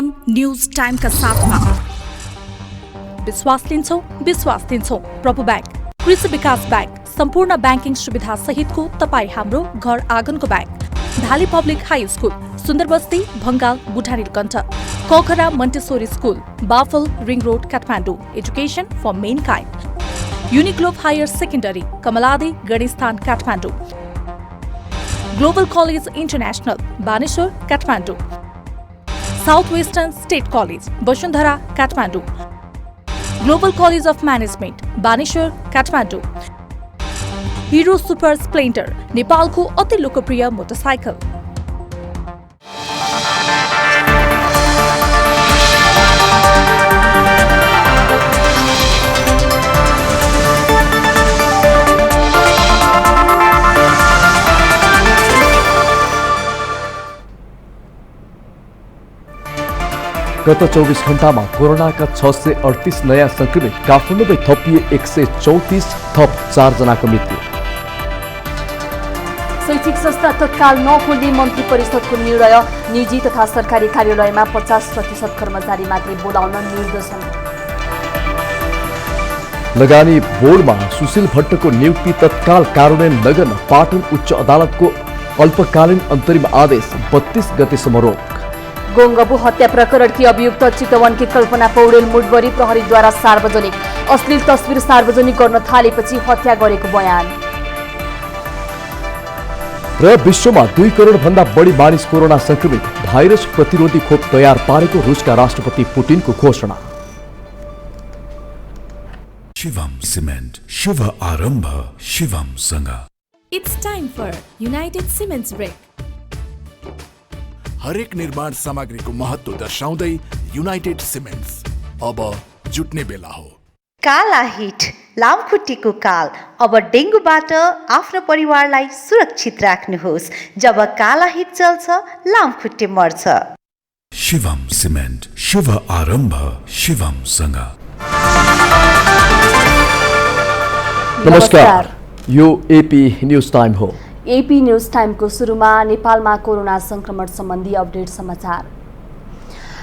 News time का साथ में विश्वास लिन्छौं प्रभु बैंक, कृषि विकास बैंक, सम्पूर्ण बैंकिङ सुविधा सहितको तपाई हाम्रो घर आँगनको bank, Dhali public high school, Sundarbasti, Bhangal, Budhanilkantha, Kokhra montessori school, Bafal, ring road, Kathmandu, education for mankind, Uniglobe higher secondary, Kamaladi, Ganeshsthan, Kathmandu, global college international, Baneshwar, Kathmandu, south western state college, Basundhara, Kathmandu, global college of management, Baneshwar, Kathmandu, Hero super splendor, नेपालको अति लोकप्रिय मोटरसाइकल। गत 24 घण्टामा कोरोनाका 638 नयाँ संक्रमित, काठमाडौँमै थपिए 134, थप 4 जनाको मृत्यु। शैक्षिक संस्था तत्काल नखोल्ने मन्त्री परिषदको निर्णय, निजी तथा सरकारी कार्यालयमा 50% कर्मचारी मात्रै बोलाउन निर्देशन। लगानी बोर्डमा सुशील भट्टको नियुक्ति तत्काल कार्यान्वयन नगर्न पाटन उच्च अदालतको अल्पकालीन अन्तरिम आदेश, 32 गतेसम्म रोक। गोङ्गबु हत्या प्रकरणकी अभियुक्त चितवनकी कल्पना पौडेल मुडबरी प्रहरीद्वारा सार्वजनिक, अश्लील तस्बिर सार्वजनिक गर्न थालेपछि हत्या गरेको बयान। र विश्वमा 2 करोड भन्दा बढी मानिस कोरोना संक्रमित, भाइरस प्रतिरोधी खोप तयार पारेको रुसका राष्ट्रपति पुटिनको घोषणा। शिवम सिमेन्ट, शुभ आरम्भ शिवम सँग। It's time for United Cements Break. हरेक निर्माण सामग्रीको महत्व दर्शाउँदै युनाइटेड सिमेन्ट्स अब जुट्ने बेला हो। काला हिट, लामखुट्टेको काल। अब डेङ्गुबाट आफ्नो परिवारलाई सुरक्षित राख्नुहोस्। जब काला हिट चल्छ, लामखुट्टे मर्छ। शिवम सिमेन्ट, शुभ आरम्भ शिवम सँग। नमस्कार, यो एपी न्यूज टाइम हो। एपी न्यूज टाइमको सुरुमा नेपालमा कोरोना संक्रमण सम्बन्धी अपडेट समाचार।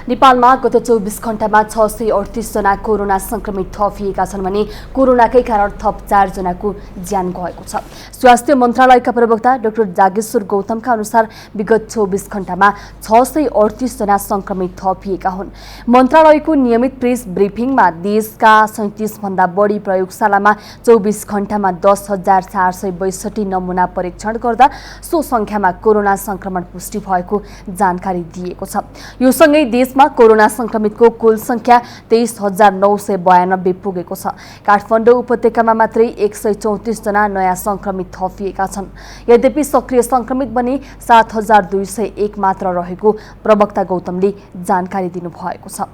नेपालमा गत 24 घण्टामा 638 जना कोरोना संक्रमित थपिएका छन् भने कोरोनाकै कारण थप 4 जनाको ज्यान गएको छ। स्वास्थ्य मन्त्रालयका प्रवक्ता डाक्टर जागेश्वर गौतमका अनुसार विगत 24 घण्टामा 638 जना संक्रमित थपिएका हुन्। मन्त्रालयको नियमित प्रेस ब्रिफिङमा देशका 37 भन्दा बढी प्रयोगशालामा 24 घण्टामा 10,462 नमुना परीक्षण गर्दा सो संख्यामा कोरोना संक्रमण पुष्टि भएको जानकारी दिएको छ। यो सँगै देशमा कोरोना संक्रमितको कुल संख्या 23,992 पुगेको छ। काठमाडौँ उपत्यकामा मात्रै 134 जना नयाँ संक्रमित थपिएका छन्। यद्यपि सक्रिय संक्रमित भने 7,201 मात्र रहेको प्रवक्ता गौतमले जानकारी दिनुभएको छ।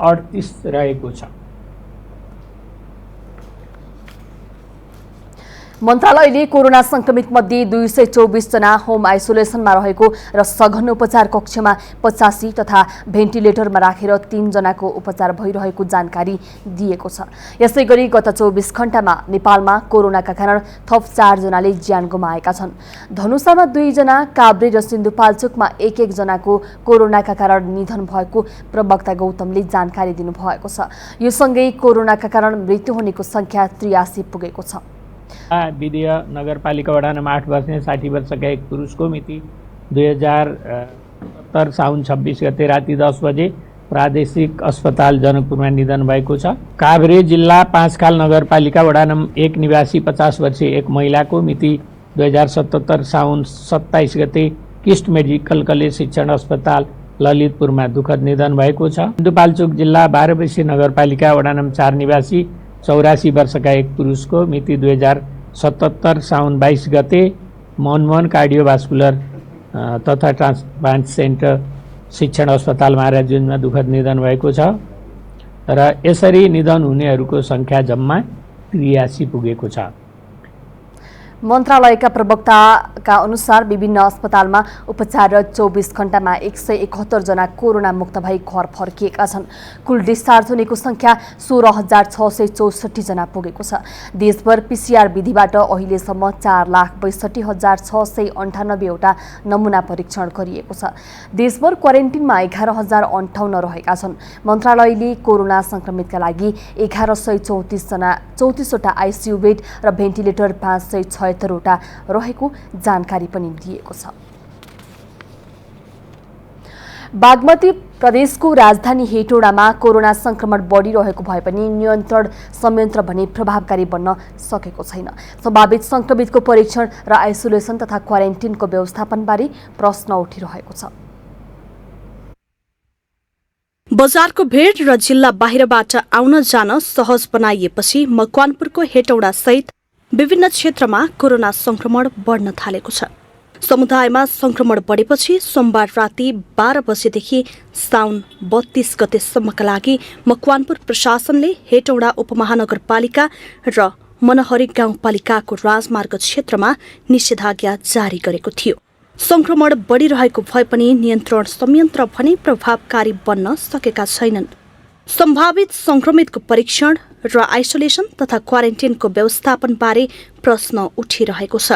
38 रहेको छ। मन्त्रालयले कोरोना संक्रमित मध्ये 224 जना होम आइसोलेसनमा रहेको र सघन उपचार कक्षमा 85 तथा भेन्टिलेटरमा राखेर 3 जनाको उपचार भइरहेको जानकारी दिएको छ। यसैगरी गत 24 घण्टामा नेपालमा कोरोनाका कारण थप 4 जनाले ज्यान गुमाएका छन्। धनुषामा 2 जना, काभ्रे र सिन्धुपाल्चोकमा 1-1 जनाको कोरोनाका कारण निधन भएको प्रवक्ता गौतमले जानकारी दिनुभएको छ। यो सँगै कोरोनाका कारण मृत्यु हुनेको संख्या 83 पुगेको छ। विधिय नगरपालिका वडा नम्बर 8 बस्ने 60 वर्षका एक पुरुषको मिति 2077 साउन 26 गते राति 10 बजे प्रादेशिक अस्पताल जनकपुरमा निधन भएको छ। काभ्रे जिल्ला 5 खाल नगरपालिका वडा नम्बर 1 निवासी 50 वर्षीय एक महिलाको मिति 2077 साउन 27 गते किस्ट मेडिकल कलेज शिक्षण अस्पताल ललितपुरमा दुःखद निधन भएको छ। सिन्धुपाल्चोक जिल्ला 12 वर्षीय नगरपालिका वडा नम्बर 4 निवासी 84 वर्षका एक पुरुषको मिति 2077 साउन 22 गते मनमोहन कार्डियोभास्कुलर तथा ट्रान्सप्लान्ट सेन्टर शिक्षण अस्पताल महाराजगञ्जमा दुःखद निधन भएको छ र यसरी निधन हुनेहरूको संख्या जम्मा 83 पुगेको छ। मन्त्रालयका प्रवक्ताका अनुसार विभिन्न अस्पतालमा उपचाररत 24 घण्टामा 171 जना कोरोना मुक्त भई घर फर्किएका छन्। कुल डिस्चार्ज हुनेको संख्या 16,664 जना पुगेको छ। देशभर पीसीआर विधिबाट अहिलेसम्म 4,62,698 वटा नमुना परीक्षण गरिएको छ। देशभर क्वारेन्टिनमा 11,058 रहेका छन्। मन्त्रालयले कोरोना संक्रमितका लागि 1134 वटा आइसियु बेड र भेन्टिलेटर 576 वटा रहेको जानकारी पनि दिएको छ। बागमती प्रदेशको राजधानी हेटौडामा कोरोना संक्रमण बढिरहेको भए पनि नियन्त्रण संयन्त्र भने प्रभावकारी बन्न सकेको छैन। सम्भावित संक्रमितको परीक्षण र आइसोलेसन तथा क्वारेन्टिनको व्यवस्थापनबारे प्रश्न उठिरहेको छ। बजारको भीड़ र जिल्ला बाहिरबाट आउन जान सहज बनाइएपछि मकवानपुरको हेटौडा सहित विभिन्न क्षेत्रमा कोरोना संक्रमण बढ्न थालेको छ। समुदायमा संक्रमण बढेपछि सोमबार राति 12 बजेदेखि साउन 32 गतेसम्मका लागि मकवानपुर प्रशासनले हेटौडा उपमहानगरपालिका र मनहरी गाउँपालिकाको राजमार्ग क्षेत्रमा निषेधाज्ञा जारी गरेको थियो। संक्रमण बढिरहेको भए पनि नियन्त्रण संयन्त्र भने प्रभावकारी बन्न सकेका छैनन्। सम्भावित संक्रमितको परीक्षण र आइसोलेसन तथा क्वारेन्टिनको व्यवस्थापनबारे प्रश्न उठिरहेको छ।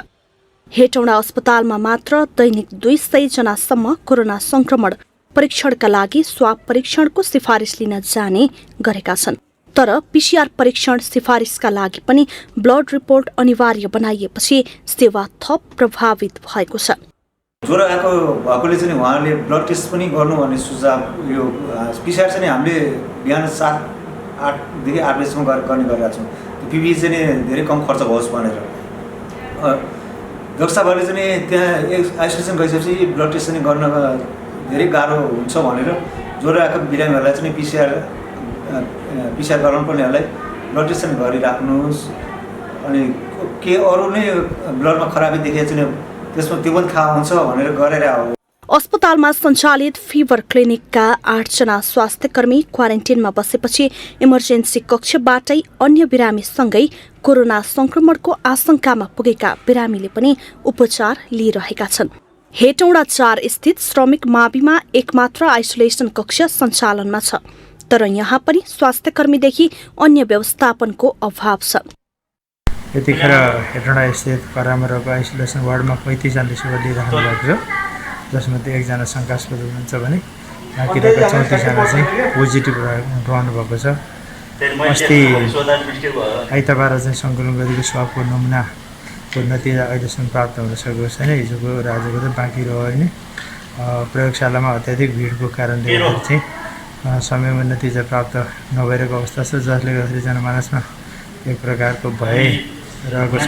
हेटौडा अस्पतालमा मात्र दैनिक 200 जनासम्म कोरोना संक्रमण परीक्षणका लागि स्वाब परीक्षणको सिफारिस लिन जाने गरेका छन्। तर पीसीआर परीक्षण सिफारिसका लागि पनि ब्लड रिपोर्ट अनिवार्य बनाइएपछि सेवा थप प्रभावित भएको छ। ज्वरो आएको भएकोले चाहिँ उहाँले ब्लड टेस्ट पनि गर्नु भन्ने सुझाव यो पीसीआर चाहिँ हामीले बिहान 7-8 देखि 8 बजीसम्म गर्ने गरिरहेको छौँ। पिपी चाहिँ धेरै कम खर्च होस् भनेर डाक्टर साहबहरूले चाहिँ त्यहाँ आइसोलेसन गइसकेपछि ब्लड टेस्ट चाहिँ गर्न धेरै गाह्रो हुन्छ भनेर ज्वरो आएको बिरामीहरूलाई चाहिँ पीसीआर गराउनु पर्नेहरूलाई ब्लड टेस्ट चाहिँ गरिराख्नुहोस्। अनि के अरू नै ब्लडमा खराबी देखेको चाहिँ त्यसमा त्यो पनि थाहा हुन्छ भनेर गरेर हो। अस्पतालमा सञ्चालित फिभर क्लिनिकका 8 जना स्वास्थ्यकर्मी क्वारेन्टिनमा बसेपछि इमर्जेन्सी कक्षबाटै अन्य बिरामीसँगै कोरोना संक्रमणको आशंकामा पुगेका बिरामीले पनि उपचार लिइरहेका छन्। हेटौडा 4 स्थित श्रमिक माविमा एकमात्र आइसोलेसन कक्ष सञ्चालनमा छ, तर यहाँ पनि स्वास्थ्यकर्मीदेखि अन्य व्यवस्थापनको अभाव छ। यतिखेर हेटौडा स्थित परामर्शको आइसोलेसन वार्डमा 35 जनाले सेवा लिइरहनु भएको छ, जसमध्ये 1 जना शङ्कास्पद हुनुहुन्छ भने बाँकी रहेका 34 जना चाहिँ पोजिटिभ रहनु भएको छ। अस्ति आइतबार चाहिँ सङ्कलन गरेको स्वाबको नमुनाको नतिजा अहिलेसम्म प्राप्त हुन सकेको छैन। हिजोको र आजको चाहिँ बाँकी रह्यो होइन। प्रयोगशालामा अत्याधिक भिडको कारणले गर्दा चाहिँ समयमा नतिजा प्राप्त नभइरहेको अवस्था छ, जसले गर्दाखेरि जनमानसमा एक प्रकारको भय रहेको छ।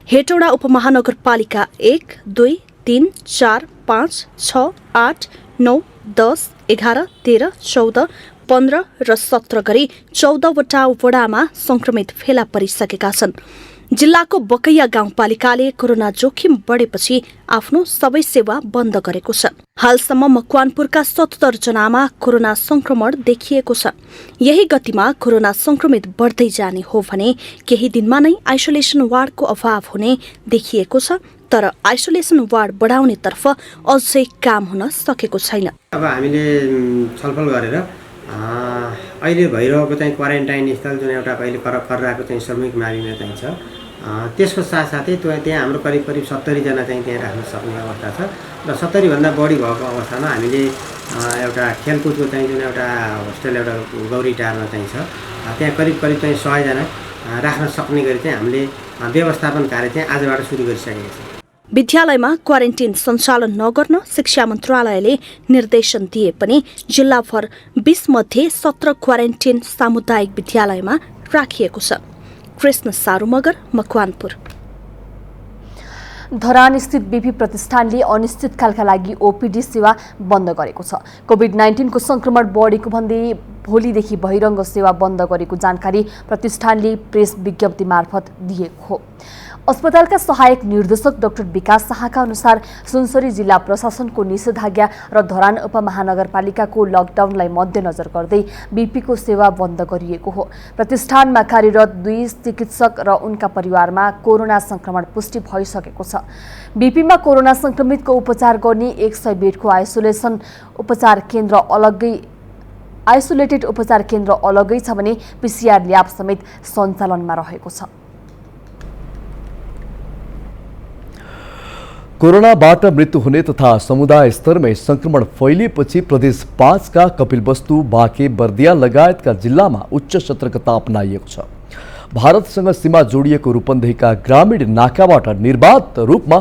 हेटौडा उपमहानगरपालिका 1, 2, 3, 4, 5, 6, 8, 9, 10, 11, 13, 14, 15 र 17 गरी 14 वटा वडामा संक्रमित फेला परिसकेका छन्। जिल्लाको बकैया गाउँपालिकाले कोरोना जोखिम बढेपछि आफ्नो सबै सेवा बन्द गरेको छ। हालसम्म मकवानपुरका 77 जनामा कोरोना संक्रमण देखिएको छ। यही गतिमा कोरोना संक्रमित बढ्दै जाने हो भने केही दिनमा नै आइसोलेसन वार्डको अभाव हुने देखिएको छ, तर आइसोलेसन वार्ड बढाउनेतर्फ अझै काम हुन सकेको छैन। अब हामीले छलफल गरेर अहिले भइरहेको चाहिँ क्वारेन्टाइन स्थल जुन एउटा अहिले गरिरहेको चाहिँ श्रमिक माविमा चाहिँ छ, त्यसको साथसाथै त्यहाँ हाम्रो करिब 70 जना चाहिँ त्यहाँ राख्न सक्ने अवस्था छ र 70 भन्दा बढी भएको अवस्थामा हामीले एउटा खेलकुदको चाहिँ जुन एउटा होस्टेल एउटा गौरी टारमा चाहिँ छ, त्यहाँ करिब चाहिँ 100 जना राख्न सक्ने गरी चाहिँ हामीले व्यवस्थापन कार्य चाहिँ आजबाट सुरु गरिसकेको छ। विद्यालयमा क्वारेन्टिन सञ्चालन नगर्न शिक्षा मन्त्रालयले निर्देशन दिए पनि जिल्लाभर 20 मध्ये 17 क्वारेन्टिन सामुदायिक विद्यालयमा राखिएको छ। कृष्ण सारू मगर, मकवानपुर। धरान स्थित बीपी प्रतिष्ठानले अनिश्चितकालका लागि ओपीडी सेवा बन्द गरेको छ। कोभिड-19 को संक्रमण बढेको भन्दै भोलिदेखि बहिरङ्ग सेवा बन्द गरेको जानकारी प्रतिष्ठानले प्रेस विज्ञप्ति मार्फत दिएको हो। अस्पतालका सहायक निर्देशक डाक्टर विकास शाहका अनुसार सुनसरी जिल्ला प्रशासनको निषेधाज्ञा र धरान उपमहानगरपालिकाको लकडाउनलाई मध्यनजर गर्दै बीपीको सेवा बन्द गरिएको हो। प्रतिष्ठानमा कार्यरत 2 चिकित्सक र उनका परिवारमा कोरोना संक्रमण पुष्टि भइसकेको छ। बीपीमा कोरोना संक्रमितको उपचार गर्ने 100 बेडको आइसोलेटेड उपचार केन्द्र अलग्गै छ भने पीसीआर ल्याब समेत सञ्चालनमा रहेको छ। कोरोनाबाट मृत्यु हुने तथा समुदाय स्तरमै संक्रमण फैलिएपछि प्रदेश 5 का कपिलवस्तु, बाँके, बर्दिया लगायतका जिल्लामा उच्च सतर्कता अपनाइएको छ। भारतसँग सीमा जोडिएको रूपन्देहीका ग्रामीण नाकाबाट निर्बाध रूपमा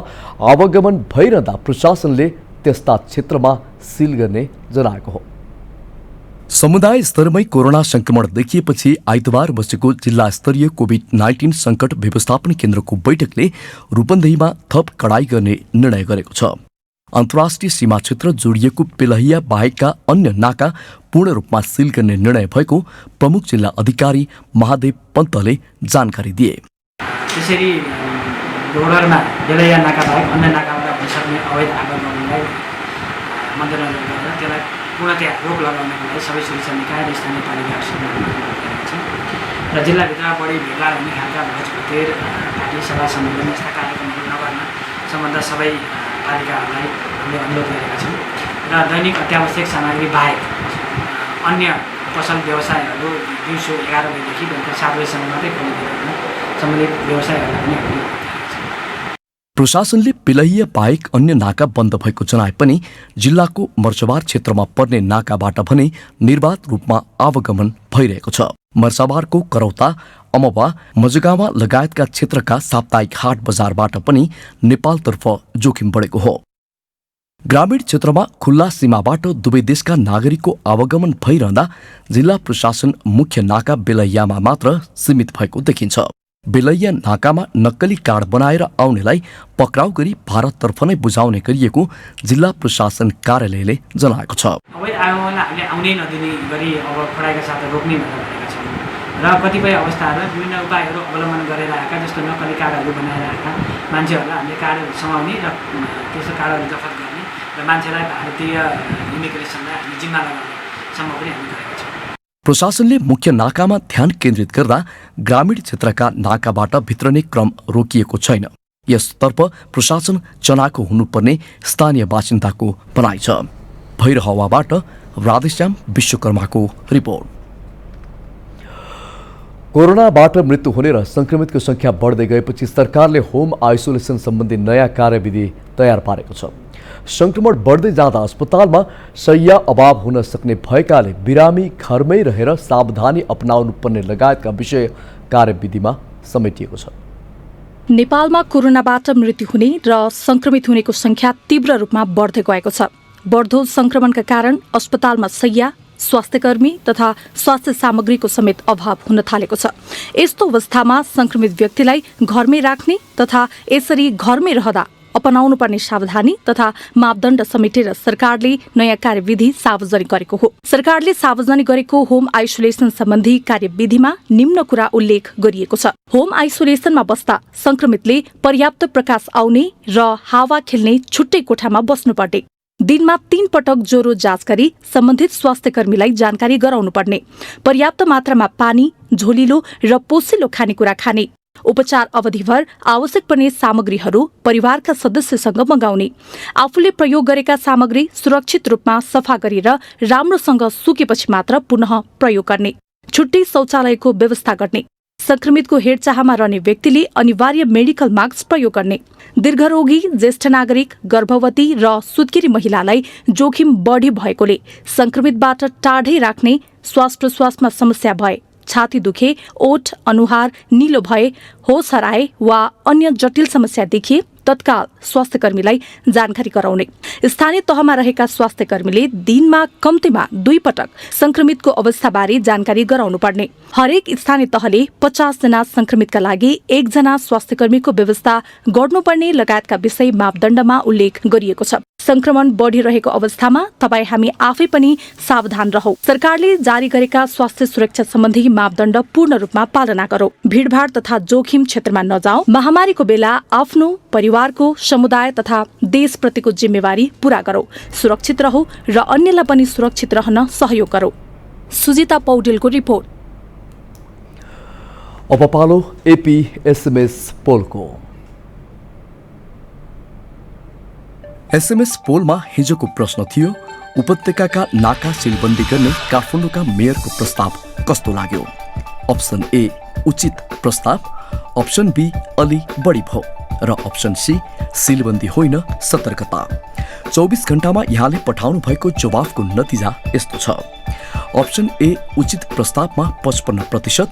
आवागमन भइरहँदा प्रशासनले त्यस्ता क्षेत्रमा सिल गर्ने जनाएको हो। समुदाय स्तरमै कोरोना संक्रमण देखिएपछि आइतबार बसेको जिल्ला स्तरीय कोभिड-19 संकट व्यवस्थापन केन्द्रको बैठकले रूपन्देहीमा थप कडाई गर्ने निर्णय गरेको छ। अन्तर्राष्ट्रिय सीमा क्षेत्र जोडिएको पेलहिया बाहेकका अन्य नाका पूर्ण रूपमा सिल गर्ने निर्णय भएको प्रमुख जिल्ला अधिकारी महादेव पन्तले जानकारी दिए। त्यसरी बोर्डरमा पेलहिया नाका बाहेक अन्य नाकाबाट भइसक्ने अवैध आगमनलाई मध्यनजर गरेर त्यसलाई पूर्णतया रोक लगाउनको लागि सबै सुरक्षा निकाय र स्थानीय पालिकाहरूसँग गरिरहेका छन् र जिल्लाभित्र बढी भेला हुने खालका भोज भतेर पार्टी सभा सम्मेलन यस्ता कार्यक्रमहरू नगर्न सम्बन्ध सबै पालिकाहरूलाई हामीले अनुरोध गरेका छौँ र दैनिक अत्यावश्यक सामग्री बाहेक अन्य पसल व्यवसायहरू दिउँसो 11 बजेदेखि बेलुका 7 बजेसम्म मात्रै खोलिदिएर सम्बन्धित व्यवसायहरूलाई पनि हामीले प्रशासनले पेलहिया बाहेक अन्य नाका बन्द भएको जनाए पनि जिल्लाको मर्चबार क्षेत्रमा पर्ने नाकाबाट भने निर्बाध रूपमा आवागमन भइरहेको छ। मर्साबारको करौता, अमवा, मजगावा लगायतका क्षेत्रका साप्ताहिक हाट बजारबाट पनि नेपालतर्फ जोखिम बढेको हो। ग्रामीण क्षेत्रमा खुल्ला सीमाबाट दुवै देशका नागरिकको आवागमन भइरहँदा जिल्ला प्रशासन मुख्य नाका बेलैयामा मात्र सीमित भएको देखिन्छ। बेलैया नाकामा नक्कली कार्ड बनाएर आउनेलाई पक्राउ गरी भारततर्फ नै बुझाउने गरिएको जिल्ला प्रशासन कार्यालयले जनाएको छ। अवैध आगमनलाई हामीले आउनै नदिने गरी अब कडाइका साथ रोक्ने भनेका छौँ र कतिपय अवस्थाहरू विभिन्न उपायहरू अवलम्बन गरेर आएका जस्तो नक्कली कार्डहरू बनाएर आएका मान्छेहरूलाई हामीले कार्डहरू समाउने र त्यसो कार्डहरू जफत गर्ने र मान्छेलाई भारतीय इमिग्रेसनलाई हामी जिम्मा लगाउनेसम्म पनि हामी गरेका छौँ। प्रशासनले मुख्य नाकामा ध्यान केन्द्रित गर्दा ग्रामीण क्षेत्रका नाकाबाट भित्रने क्रम रोकिएको छैन। यसतर्फ प्रशासन चनाखो हुनुपर्ने स्थानीय बासिन्दाको भनाइ छ। भैरहवाबाट राधेश्याम विश्वकर्माको रिपोर्ट। कोरोनाबाट मृत्यु हुने र संक्रमितको संख्या बढ्दै गएपछि सरकारले होम आइसोलेसन सम्बन्धी नयाँ कार्यविधि तयार पारेको छ। संक्रमण बढ्दै जाँदा अस्पतालमा शय्या अभाव हुन सक्ने भएकाले बिरामी घरमै रहेर सावधानी अपनाउनु पर्ने लगायतका विषय कार्यविधिमा समेटिएको छ। नेपालमा कोरोनाबाट मृत्यु हुने र संक्रमित हुनेको संख्या तीव्र रूपमा बढ्दै गएको छ। बढ्दो संक्रमणका कारण अस्पतालमा शय्या, स्वास्थ्यकर्मी तथा स्वास्थ्य सामग्रीको समेत अभाव हुन थालेको छ। यस्तो अवस्थामा संक्रमित व्यक्तिलाई घरमै राख्ने तथा यसरी घरमै रहँदा अपनाउनु पर्ने सावधानी तथा मापदण्ड समेटेर सरकारले नयाँ कार्यविधि सार्वजनिक गरेको हो। सरकारले सार्वजनिक गरेको होम आइसोलेसन सम्बन्धी कार्यविधिमा निम्न कुरा उल्लेख गरिएको छ। होम आइसोलेसनमा बस्दा संक्रमितले पर्याप्त प्रकाश आउने र हावा खेल्ने छुट्टै कोठामा बस्नुपर्ने, दिनमा 3 पटक ज्वरो जाँच गरी सम्बन्धित स्वास्थ्यकर्मीलाई जानकारी गराउनुपर्ने, पर्याप्त मात्रामा पानी, झोलिलो र पोसिलो खानेकुरा खाने, उपचार अवधिभर आवश्यक पर्ने सामग्रीहरू परिवारका सदस्यसँग मगाउने, आफूले प्रयोग गरेका सामग्री सुरक्षित रूपमा सफा गरेर राम्रोसँग सुकेपछि मात्र पुनः प्रयोग गर्ने, छुट्टै शौचालयको व्यवस्था गर्ने, संक्रमितको हेरचाहमा रहने व्यक्तिले अनिवार्य मेडिकल मास्क प्रयोग गर्ने, दीर्घरोगी, ज्येष्ठ नागरिक, गर्भवती र सुत्केरी महिलालाई जोखिम बढी भएकोले संक्रमितबाट टाढै राख्ने, श्वास प्रश्वासमा समस्या भए, छाती दुखे, ओठ अनुहार निलो भए, होस हराए वा अन्य जटिल समस्या देखिए तत्काल स्वास्थ्यकर्मीलाई जानकारी गराउने। स्थानीय तहमा रहेका स्वास्थ्यकर्मीले दिनमा कम्तीमा 2 पटक संक्रमितको अवस्थाबारे जानकारी गराउनु पर्ने। हरेक स्थानीय तहले 50 जना संक्रमितका लागि 1 जना स्वास्थ्यकर्मीको व्यवस्था गर्नुपर्ने लगायतका विषय मापदण्डमा उल्लेख गरिएको छ। संक्रमण बढ़िरहेको अवस्थामा तपाई हामी आफै पनि सावधान रहौ। सरकारले जारी गरेका स्वास्थ्य सुरक्षा सम्बन्धी मापदण्ड पूर्ण रूपमा पालना गरौ। भीड़भाड़ तथा जोखिम क्षेत्रमा नजाऊ। महामारीको बेला आफ्नो, परिवारको, समुदाय तथा देशप्रतिको जिम्मेवारी पूरा गरौ। सुरक्षित रहौ र अन्यलाई पनि सुरक्षित रहन सहयोग गरौ। सुजिता पौडेलको रिपोर्ट। अब पालो एपी एसएमएस पोलको। एसएमएस पोलमा हिजोको प्रश्न थियो, उपत्यकाका नाका सिलबन्दी गर्ने काठमाडौँका मेयरको प्रस्ताव कस्तो लाग्यो? अप्सन ए उचित प्रस्ताव, अप्सन बी अलि बढी भो र अप्सन सी सिलबन्दी होइन सतर्कता। 24 घण्टामा यहाँले पठाउनु भएको जवाफको नतिजा यस्तो छ। अप्सन ए उचित प्रस्तावमा 55%,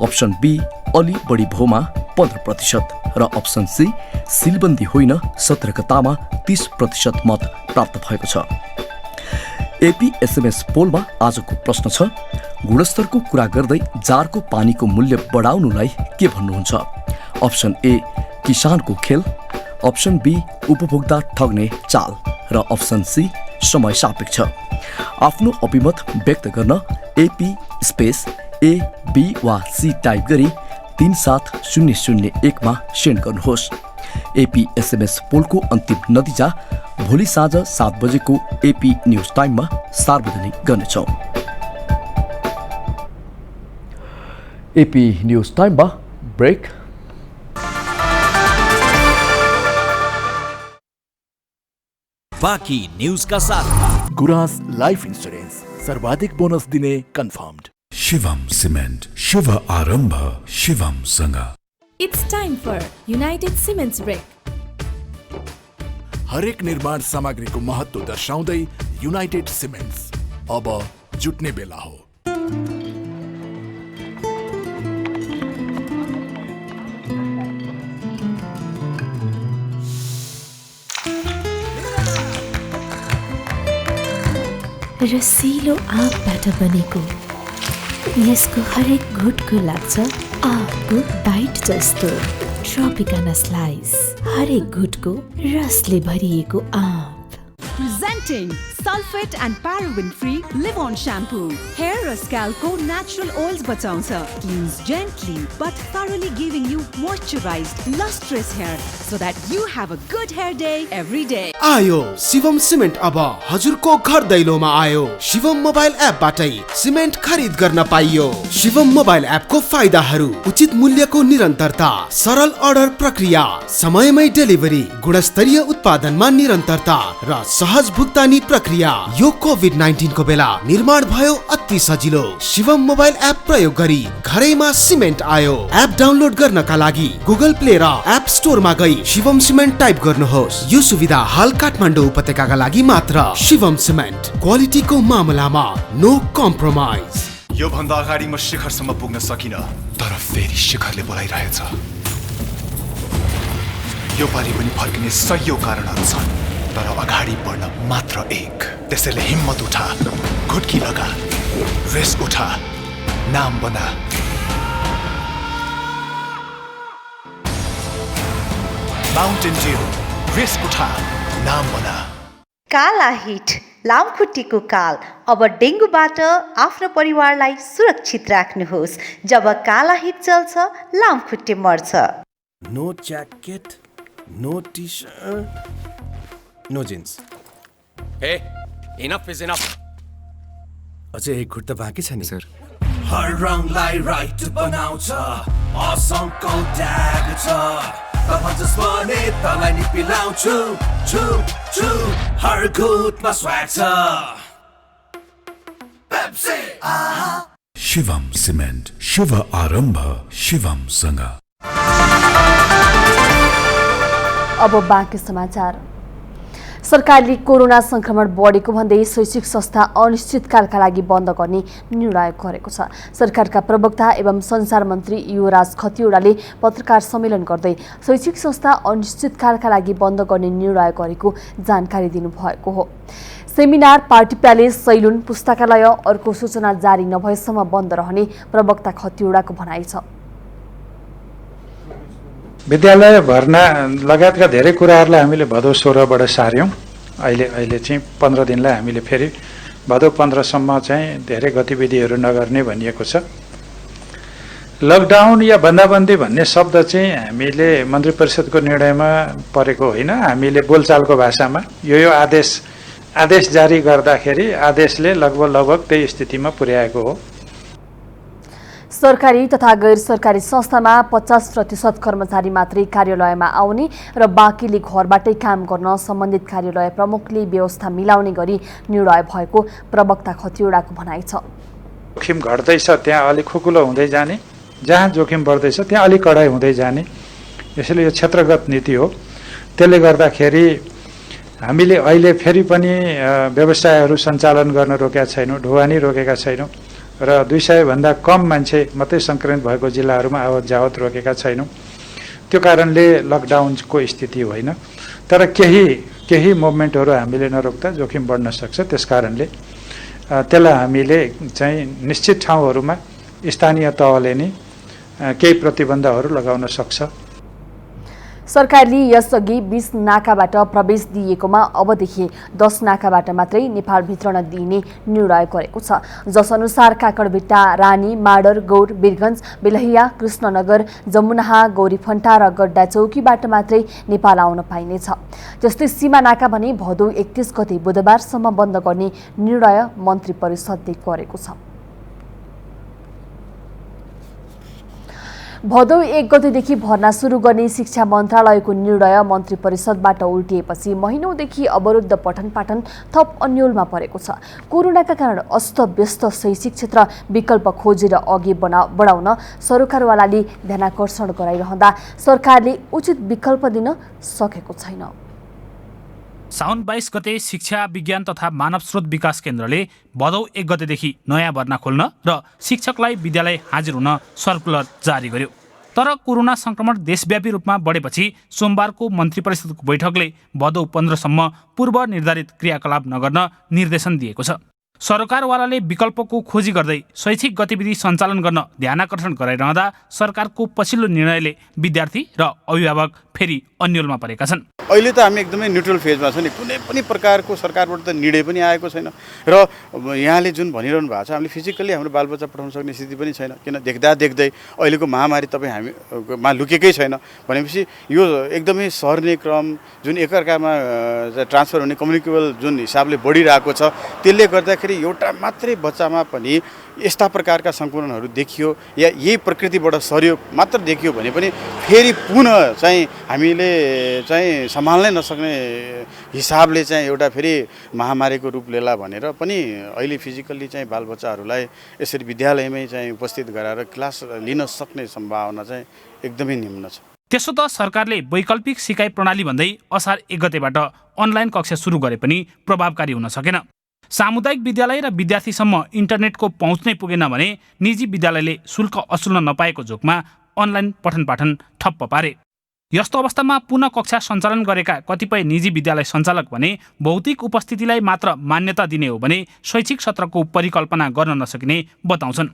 अप्सन बी अलि बढी भोमा 15% र अप्सन सी सिलबन्दी होइन सतर्कतामा 30% मत प्राप्त भएको छ। एपी एसएमएस पोलमा आजको प्रश्न छ, गुणस्तरको कुरा गर्दै जारको पानीको मूल्य बढाउनुलाई के भन्नुहुन्छ? अप्सन ए किसानको खेल, अप्सन बी उपभोक्ता ठग्ने चाल र अप्सन सी समय सापेक्ष। आफ्नो अभिमत व्यक्त गर्न एपी स्पेस ए बी वा सी टाइप गरी 37001 मा सेन्ड गर्नुहोस्। एपी एसएमएस पोलको अन्तिम नतिजा भोलि साँझ 7 बजेको एपी न्यूज टाइममा सार्वजनिक गर्नेछौँ। एपी न्यूज टाइममा ब्रेक। बाकी न्यूज का साथ गुरांस लाइफ इंश्योरेंस सर्वाधिक बोनस दिने कन्फर्म्ड। शिवम सिमेन्ट, शुभ आरम्भ शिवमसँग। It's time for United Cements Break. हरेक निर्माण सामग्रीको महत्व दर्शाउँदै युनाइटेड सिमेन्ट्स अब जुट्ने बेला हो। रसिलो आँपबाट बनेको यसको हरेक घुटको लाग्छ आँपको बाइट जस्तो। ट्रोपिकाना स्लाइस, हरेक घुटको रसले भरिएको आँप। Presenting sulfate and paraben free live-on shampoo. Hair र scalp को natural oils बचाउँछ. Cleans gently but thoroughly giving you moisturized, lustrous hair so that you have a good hair day every day. आयो Shivam cement अब हजुरको घर दैलोमा आयो। Shivam mobile एपबाटै cement खरिद गर्न पाइयो। शिवम मोबाइल एपको फाइदाहरू: उचित मूल्यको निरन्तरता, सरल अर्डर प्रक्रिया, समयमै डेलिभरी, गुणस्तरीय उत्पादनमा निरन्तरता र सहज भुक्तानी प्रक्रिया। यो कोभिड-19 को बेला निर्माण भयो अति सजिलो। शिवम मोबाइल एप प्रयोग गरी घरैमा सिमेन्ट आयो। एप डाउनलोड गर्नका लागि गुगल प्ले र एप स्टोरमा गई शिवम सिमेन्ट टाइप गर्नुहोस्। यो सुविधा हाल काठमाडौँ उपत्यकाका लागि मात्र। शिवम सिमेन्ट, क्वालिटीको मामलामा नो कम्प्रोमाइज। यो भन्दा अगाडि म शिखरसम्म पुग्न सकिन, तर फेरि शिखरले बोलाइरहेछ। यो पालि पनि फर्किने सयौं कारणहरू छन्, तर अगाडि बढ्न मात्र एक। त्यसैले हिम्मत उठा, घुटकी लगा, रेस उठा, नाम बना। माउन्टेन ड्यू, रेस उठा, नाम बना। काला हिट, लामखुट्टेको काल। अब डेङ्गुबाट आफ्नो परिवारलाई सुरक्षित राख्नुहोस्। जब काला हिट चल्छ, लामखुट्टे मर्छ। No jacket, no T-shirt, no jeans. Hey, enough is enough. अझै एक घुट त बाँकी छ नि सर। हर रङलाई राइट बनाउँछ, असङ्कौ ट्याग छ। तपजस भने तलाई नि पिलाउँछु, छु छु हर घुटमा स्वाग छ। पेप्सी शिवम सिमेन्ट, शुभ आरम्भ शिवमसँग। अब बाँकी समाचार। सरकारले कोरोना संक्रमण बढेको भन्दै शैक्षिक संस्था अनिश्चितकालका लागि बन्द गर्ने निर्णय गरेको छ। सरकारका प्रवक्ता एवं संचार मन्त्री युवराज खतिवड़ाले पत्रकार सम्मेलन गर्दै शैक्षिक संस्था अनिश्चितकालका लागि बन्द गर्ने निर्णय गरेको जानकारी दिनुभएको हो। सेमिनार, पार्टी प्यालेस, सैलुन, पुस्तकालय अर्को सूचना जारी नभएसम्म बन्द रहने प्रवक्ता खतिवड़ाको भनाइ छ। विद्यालय भर्ना लगायतका धेरै कुराहरूलाई हामीले भदौ 16बाट सार्यौँ। अहिले चाहिँ 15 दिनलाई हामीले फेरि भदौ 15सम्म चाहिँ धेरै गतिविधिहरू नगर्ने भनिएको छ। लकडाउन या बन्दाबन्दी भन्ने शब्द चाहिँ हामीले मन्त्री परिषदको निर्णयमा परेको होइन। हामीले बोलचालको भाषामा यो आदेश जारी गर्दाखेरि आदेशले लगभग त्यही स्थितिमा पुर्याएको हो। सरकारी तथा गैर सरकारी संस्थामा 50% कर्मचारी मात्रै कार्यालयमा आउने र बाँकीले घरबाटै काम गर्न सम्बन्धित कार्यालय प्रमुखले व्यवस्था मिलाउने गरी निर्णय भएको प्रवक्ता खतिवड़ाको भनाइ छ। जोखिम घट्दैछ त्यहाँ अलिक खुकुलो हुँदै जाने, जहाँ जोखिम बढ्दैछ त्यहाँ अलिक कडाइ हुँदै जाने, यसैले यो क्षेत्रगत नीति हो। त्यसले गर्दाखेरि हामीले अहिले फेरि पनि व्यवसायहरू सञ्चालन गर्न रोकेका छैनौँ, ढुवानी रोकेका छैनौँ र 200 भन्दा कम मान्छे मात्रै सङ्क्रमित भएको जिल्लाहरूमा आवत जावत रोकेका छैनौँ। त्यो कारणले लकडाउनको स्थिति होइन, तर केही मुभमेन्टहरू हामीले नरोक्दा जोखिम बढ्न सक्छ। त्यसकारणले त्यसलाई हामीले चाहिँ निश्चित ठाउँहरूमा स्थानीय तहले नै केही प्रतिबन्धहरू लगाउन सक्छ। सरकारले यसअघि 20 नाकाबाट प्रवेश दिएकोमा अबदेखि 10 नाकाबाट मात्रै नेपाल भित्रन दिइने निर्णय गरेको छ। जसअनुसार काकडभिट्टा, रानी, माडर, गौर, वीरगञ्ज, बेलहिया, कृष्णनगर, जमुनाहा, गौरीफन्टा र गड्डा चौकीबाट मात्रै नेपाल आउन पाइनेछ। जस्तै सीमा नाका भने भदौ 31 गते बुधबारसम्म बन्द गर्ने निर्णय मन्त्री परिषदले गरेको छ। भदौ 1 गतेदेखि भर्ना सुरु गर्ने शिक्षा मन्त्रालयको निर्णय मन्त्री परिषदबाट उल्टिएपछि महिनौदेखि अवरुद्ध पठन पाठन थप अन्योलमा परेको छ। कोरोनाका कारण अस्तव्यस्त शैक्षिक क्षेत्र विकल्प खोजेर अघि बढाउन सरकारवालाले ध्यानाकर्षण गराइरहँदा सरकारले उचित विकल्प दिन सकेको छैन। साउन 22 गते शिक्षा विज्ञान तथा मानव स्रोत विकास केन्द्रले भदौ 1 गतेदेखि नयाँ भर्ना खोल्न र शिक्षकलाई विद्यालय हाजिर हुन सर्कुलर जारी गर्यो। तर कोरोना संक्रमण देशव्यापी रूपमा बढेपछि सोमबारको मन्त्री परिषदको बैठकले भदौ 15सम्म पूर्व निर्धारित क्रियाकलाप नगर्न निर्देशन दिएको छ। सरकारवालाले विकल्पको खोजी गर्दै शैक्षिक गतिविधि सञ्चालन गर्न ध्यानाकर्षण गराइरहँदा सरकारको पछिल्लो निर्णयले विद्यार्थी र अभिभावक फेरि अन्योलमा परेका छन्। अहिले त हामी एकदमै न्युट्रल फेजमा छ नि, कुनै पनि प्रकारको सरकारबाट त निर्णय पनि आएको छैन र यहाँले जुन भनिरहनु भएको छ हामीले फिजिकल्ली हाम्रो बालबच्चा पठाउन सक्ने स्थिति पनि छैन। किन देख्दै अहिलेको महामारी तपाईँ हामीमा लुकेकै छैन भनेपछि यो एकदमै सर्ने क्रम जुन एकअर्कामा ट्रान्सफर हुने कम्युनिकेबल जुन हिसाबले बढिरहेको छ त्यसले गर्दाखेरि एउटा मात्रै बच्चामा पनि यस्ता प्रकारका सङ्क्रमणहरू देखियो या यही प्रकृतिबाट सहयोग मात्र देखियो भने पनि फेरि पुनः चाहिँ हामीले चाहिँ सम्हाल्नै नसक्ने हिसाबले चाहिँ एउटा फेरि महामारीको रूप लिएला भनेर पनि अहिले फिजिकल्ली चाहिँ बालबच्चाहरूलाई यसरी विद्यालयमै चाहिँ उपस्थित गराएर क्लास लिन सक्ने सम्भावना चाहिँ एकदमै निम्न छ। त्यसो त सरकारले वैकल्पिक सिकाइ प्रणाली भन्दै असार 1 गतेबाट अनलाइन कक्षा सुरु गरे पनि प्रभावकारी हुन सकेन। सामुदायिक विद्यालय र विद्यार्थीसम्म इन्टरनेटको पहुँच नै पुगेन भने निजी विद्यालयले शुल्क असुल्न नपाएको जोगमा अनलाइन पठन पाठन ठप्प पारे। यस्तो अवस्थामा पुनः कक्षा सञ्चालन गरेका कतिपय निजी विद्यालय सञ्चालक भने भौतिक उपस्थितिलाई मात्र मान्यता दिने हो भने शैक्षिक सत्रको परिकल्पना गर्न नसकिने बताउँछन्।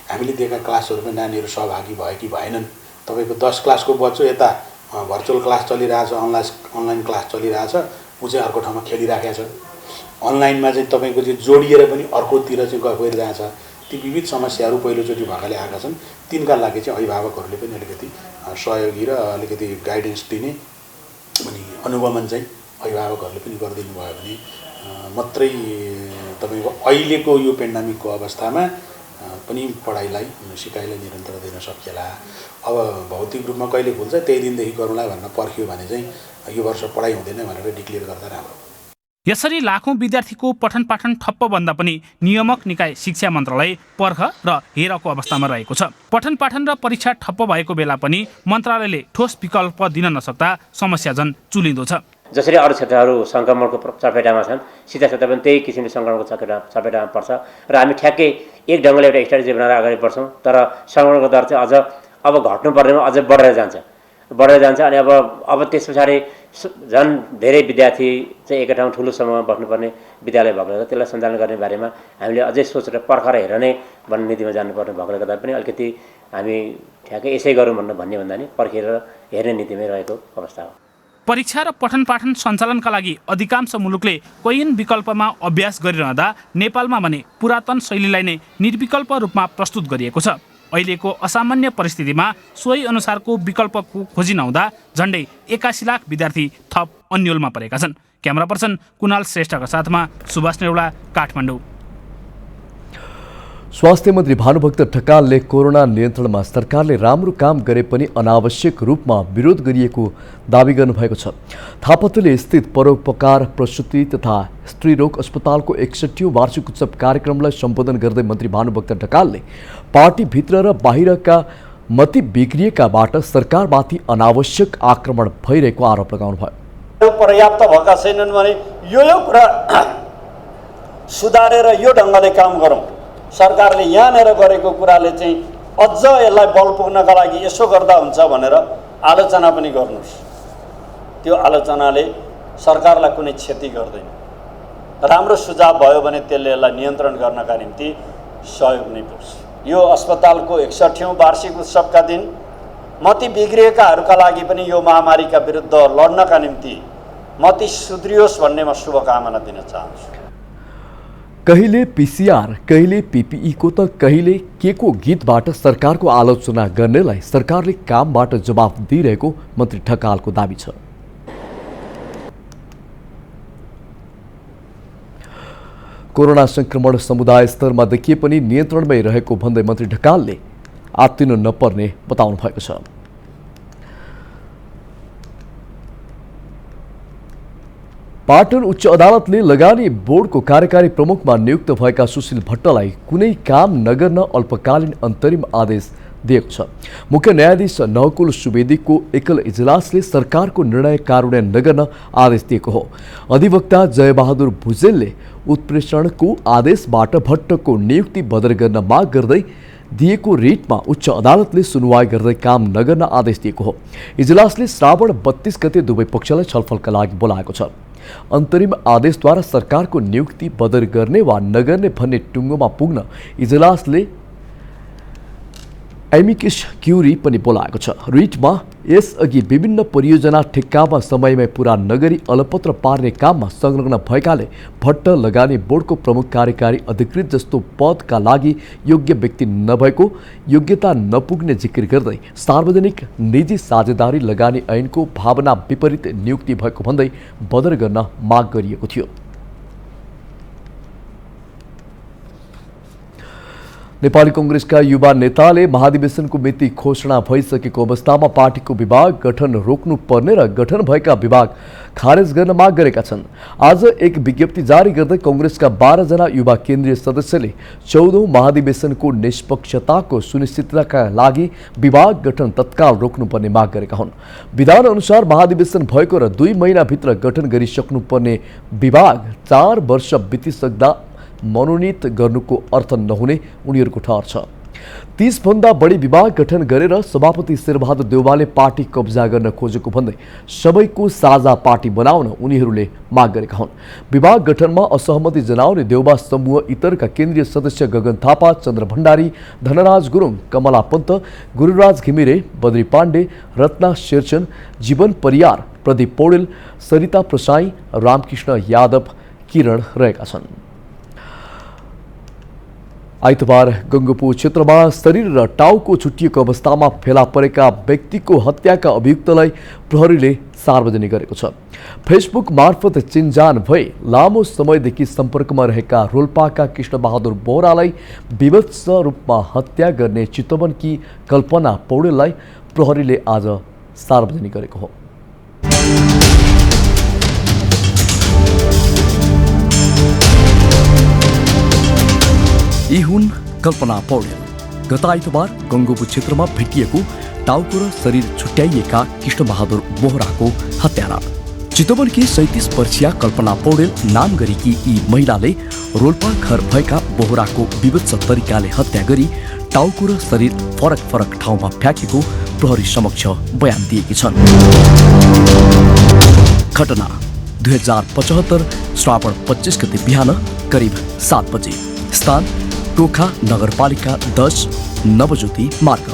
हामीले दिएका क्लासहरूमा नानीहरू सहभागी भए कि भएनन्। तपाईँको 10 क्लासको बच्चो यता भर्चुअल क्लास चलिरहेछ, अनलाइन क्लास चलिरहेछ, ऊ चाहिँ अर्को ठाउँमा खेलिराखेको छ। अनलाइनमा चाहिँ तपाईँको चाहिँ जोडिएर पनि अर्कोतिर चाहिँ गइरहेछ। ती विविध समस्याहरू पहिलोचोटि भएकाले आएका छन्। तिनका लागि चाहिँ अभिभावकहरूले पनि अलिकति सहयोगी र अलिकति गाइडेन्स दिने अनि अनुगमन चाहिँ अभिभावकहरूले पनि गरिदिनु भयो भने मात्रै तपाईँको अहिलेको यो पेन्डेमिकको अवस्थामा पनि पढाइलाई सिकाइलाई निरन्तर दिन सकिएला। अब भौतिक रूपमा कहिले खुल्छ त्यही दिनदेखि गरौँला भनेर पर्खियो भने चाहिँ यो वर्ष पढाइ हुँदैन भनेर डिक्लेयर गर्दा राम्रो। यसरी लाखौं विद्यार्थीको पठन पाठन ठप्प भन्दा पनि नियामक निकाय शिक्षा मन्त्रालय पर्ख र हेरको अवस्थामा रहेको छ। पठन पाठन र परीक्षा ठप्प भएको बेला पनि मन्त्रालयले ठोस विकल्प दिन नसक्दा समस्या झन् चुलिँदो छ। जसरी अरू क्षेत्रहरू सङ्क्रमणको चपेटामा छन्, शिक्षा क्षेत्र पनि त्यही किसिमले सङ्क्रमणको चपेटामा पर्छ र हामी ठ्याक्कै एक ढङ्गले एउटा स्ट्राटेजी बनाएर अगाडि बढ्छौँ। तर सङ्क्रमणको दर चाहिँ अब घट्नुपर्नेमा अझै बढेर जान्छ अनि अब त्यस पछाडि झन् धेरै विद्यार्थी चाहिँ एकै ठाउँ ठुलो समूहमा बस्नुपर्ने विद्यालय भएकोले गर्दा त्यसलाई सञ्चालन गर्ने बारेमा हामीले अझै सोचेर पर्खेर हेर्ने भन्ने नीतिमा जानुपर्ने भएकोले गर्दा पनि अलिकति हामी ठ्याक्कै यसै गरौँ भन्ने भन्दा नि पर्खेर हेर्ने नीतिमै रहेको अवस्था हो। परीक्षा र पठन पाठन सञ्चालनका लागि अधिकांश मुलुकले कोइन विकल्पमा अभ्यास गरिरहँदा नेपालमा भने पुरातन शैलीलाई नै निर्विकल्प रूपमा प्रस्तुत गरिएको छ। अहिलेको असामान्य परिस्थितिमा सोही अनुसारको विकल्पको खोजी नहुँदा झन्डै 81 लाख विद्यार्थी थप अन्योलमा परेका छन्। क्यामेरा पर्सन कुणाल श्रेष्ठका साथमा सुभाष नेउला, काठमाडौँ। स्वास्थ्य मन्त्री भानुभक्त ढकालले कोरोना नियन्त्रणमा सरकारले राम्रो काम गरे पनि अनावश्यक रूपमा विरोध गरिएको दावी गर्नुभएको छ। थापतली स्थित परोपकार प्रसुति तथा स्त्रीरोग अस्पतालको 61औं वार्षिक उत्सव कार्यक्रमलाई सम्बोधन गर्दै मन्त्री भानुभक्त ढकालले पार्टीभित्र र बाहिरका मती बिग्रिएकाबाट सरकारमाथि अनावश्यक आक्रमण भइरहेको आरोप लगाउनुभयो। पर्याप्त भएका छैनन् भने यो कुरा सुधारेर यो ढङ्गले काम गरौँ। सरकारले यहाँनिर गरेको कुराले चाहिँ अझ यसलाई बल पुग्नका लागि यसो गर्दा हुन्छ भनेर आलोचना पनि गर्नुहोस्। त्यो आलोचनाले सरकारलाई कुनै क्षति गर्दैन। राम्रो सुझाव भयो भने त्यसले यसलाई नियन्त्रण गर्नका निम्ति सहयोग नै पुग्छ। यो अस्पतालको 61औं वार्षिक उत्सवका दिन मती बिग्रिएकाहरूका लागि पनि यो महामारीका विरुद्ध लड्नका निम्ति मती सुध्रियोस् भन्ने म शुभकामना दिन चाहन्छु। कहिले पीसीआर, कहिले पीपीई को त कहिले के को गीतबाट सरकारको आलोचना गर्नेलाई सरकारले कामबाट जवाफ दिइरहेको मन्त्री ढकालको दावी छ। कोरोना संक्रमण समुदाय स्तरमा देखिए पनि नियन्त्रणमै रहेको भन्दै मन्त्री ढकालले आत्तिनु नपर्ने बताउनु भएको छ। पाटन उच्च अदालतले लगानी बोर्डको कार्यकारी प्रमुखमा नियुक्त भएका सुशील भट्टलाई कुनै काम नगर्न अल्पकालीन अन्तरिम आदेश दिएको छ। मुख्य न्यायाधीश नवकुल सुवेदीको एकल इजलासले सरकारको निर्णय कार्यान्वयन नगर्न आदेश दिएको हो। अधिवक्ता जयबहादुर भुजेलले उत्प्रेषणको आदेशबाट भट्टको नियुक्ति बदर गर्न माग गर्दै दिएको रिटमा उच्च अदालतले सुनवाई गर्दै काम नगर्न आदेश दिएको हो। इजलासले श्रावण 32 गते दुवै पक्षलाई छलफलका लागि बोलाएको छ। अन्तरिम आदेशद्वारा सरकारको नियुक्ति बदर गर्ने वा नगर्ने भन्ने टुङ्गोमा पुग्न इजलासले एमिकस क्युरी पनि बोलाएको छ। रिटमा यसअघि विभिन्न परियोजना ठेक्कामा समयमै पूरा नगरी अलपत्र पार्ने काममा संलग्न भएकाले भट्ट लगानी बोर्डको प्रमुख कार्यकारी अधिकृत जस्तो पदका लागि योग्य व्यक्ति नभएको, योग्यता नपुग्ने जिकिर गर्दै सार्वजनिक निजी साझेदारी लगानी ऐनको भावना विपरीत नियुक्ति भएको भन्दै बदर गर्न माग गरिएको थियो। नेपाली कांग्रेसका युवा नेताले महाधिवेशनको मिति घोषणा भइसकेको अवस्थामा पार्टीको विभाग गठन रोक्नुपर्ने र गठन भएका विभाग खारेज गर्न माग गरेका छन्। आज एक विज्ञप्ति जारी गर्दै कांग्रेसका 12 जना युवा केन्द्रीय सदस्यले 14औं महाधिवेशनको निष्पक्षताको सुनिश्चितताका लागि विभाग गठन तत्काल रोक्नुपर्ने माग गरेका हुन्। विधान अनुसार महाधिवेशन भएको र 2 महिनाभित्र गठन गरिसक्नुपर्ने विभाग 4 वर्ष बितिसक्दा मनोनित गर्नुको अर्थ नहुने उनीहरूको ठहर छ। 30 भन्दा बढी विभाग गठन गरेर सभापति शेरबहादुर देउवाले पार्टी कब्जा गर्न खोजेको भन्दै सबैको साझा पार्टी बनाउन उनीहरूले माग गरेका हुन्। विभाग गठनमा असहमति जनाउने देउवा समूह इतरका केन्द्रीय सदस्य गगन थापा, चन्द्र भण्डारी, धनराज गुरुङ, कमला पन्त, गुरुराज घिमिरे, बद्री पाण्डे, रत्ना शेरचन, जीवन परियार, प्रदीप पौडेल, सरिता प्रसाई, रामकृष्ण यादव, किरण रहेका छन्। आइतबार गंगपु क्षेत्रमा शरीर र टाउको छुट्टिएको अवस्थामा फेला परेका व्यक्तिको हत्याका अभियुक्तलाई प्रहरीले सार्वजनिक गरेको छ। फेसबुक मार्फत चिनजान भई लामो समयदेखि सम्पर्कमा रहेका रोल्पाका कृष्णबहादुर बोहरालाई विभत्स रूपमा हत्या गर्ने चितवनकी कल्पना पौडेललाई प्रहरीले आज सार्वजनिक गरेको हो। यी हुन् कल्पना पौडेल। गत आइतबार गंगोपु क्षेत्रमा भेटिएको टाउको र शरीर छुट्याइएका कृष्णबहादुर बोहराको हत्यारा। चितवनकी 37 वर्षीय कल्पना पौडेल नाम गरेकी यी महिलाले रोल्पा घर भएका बोहराको विभत्स तरिकाले हत्या गरी टाउको र शरीर फरक फरक ठाउँमा फ्याँकेको प्रहरी समक्ष बयान दिएकी छन्। घटना 2075 श्रावण 25 गते बिहान करिब 7 बजे। स्थान टोखा नगरपालिका 10 नवज्योति मार्ग।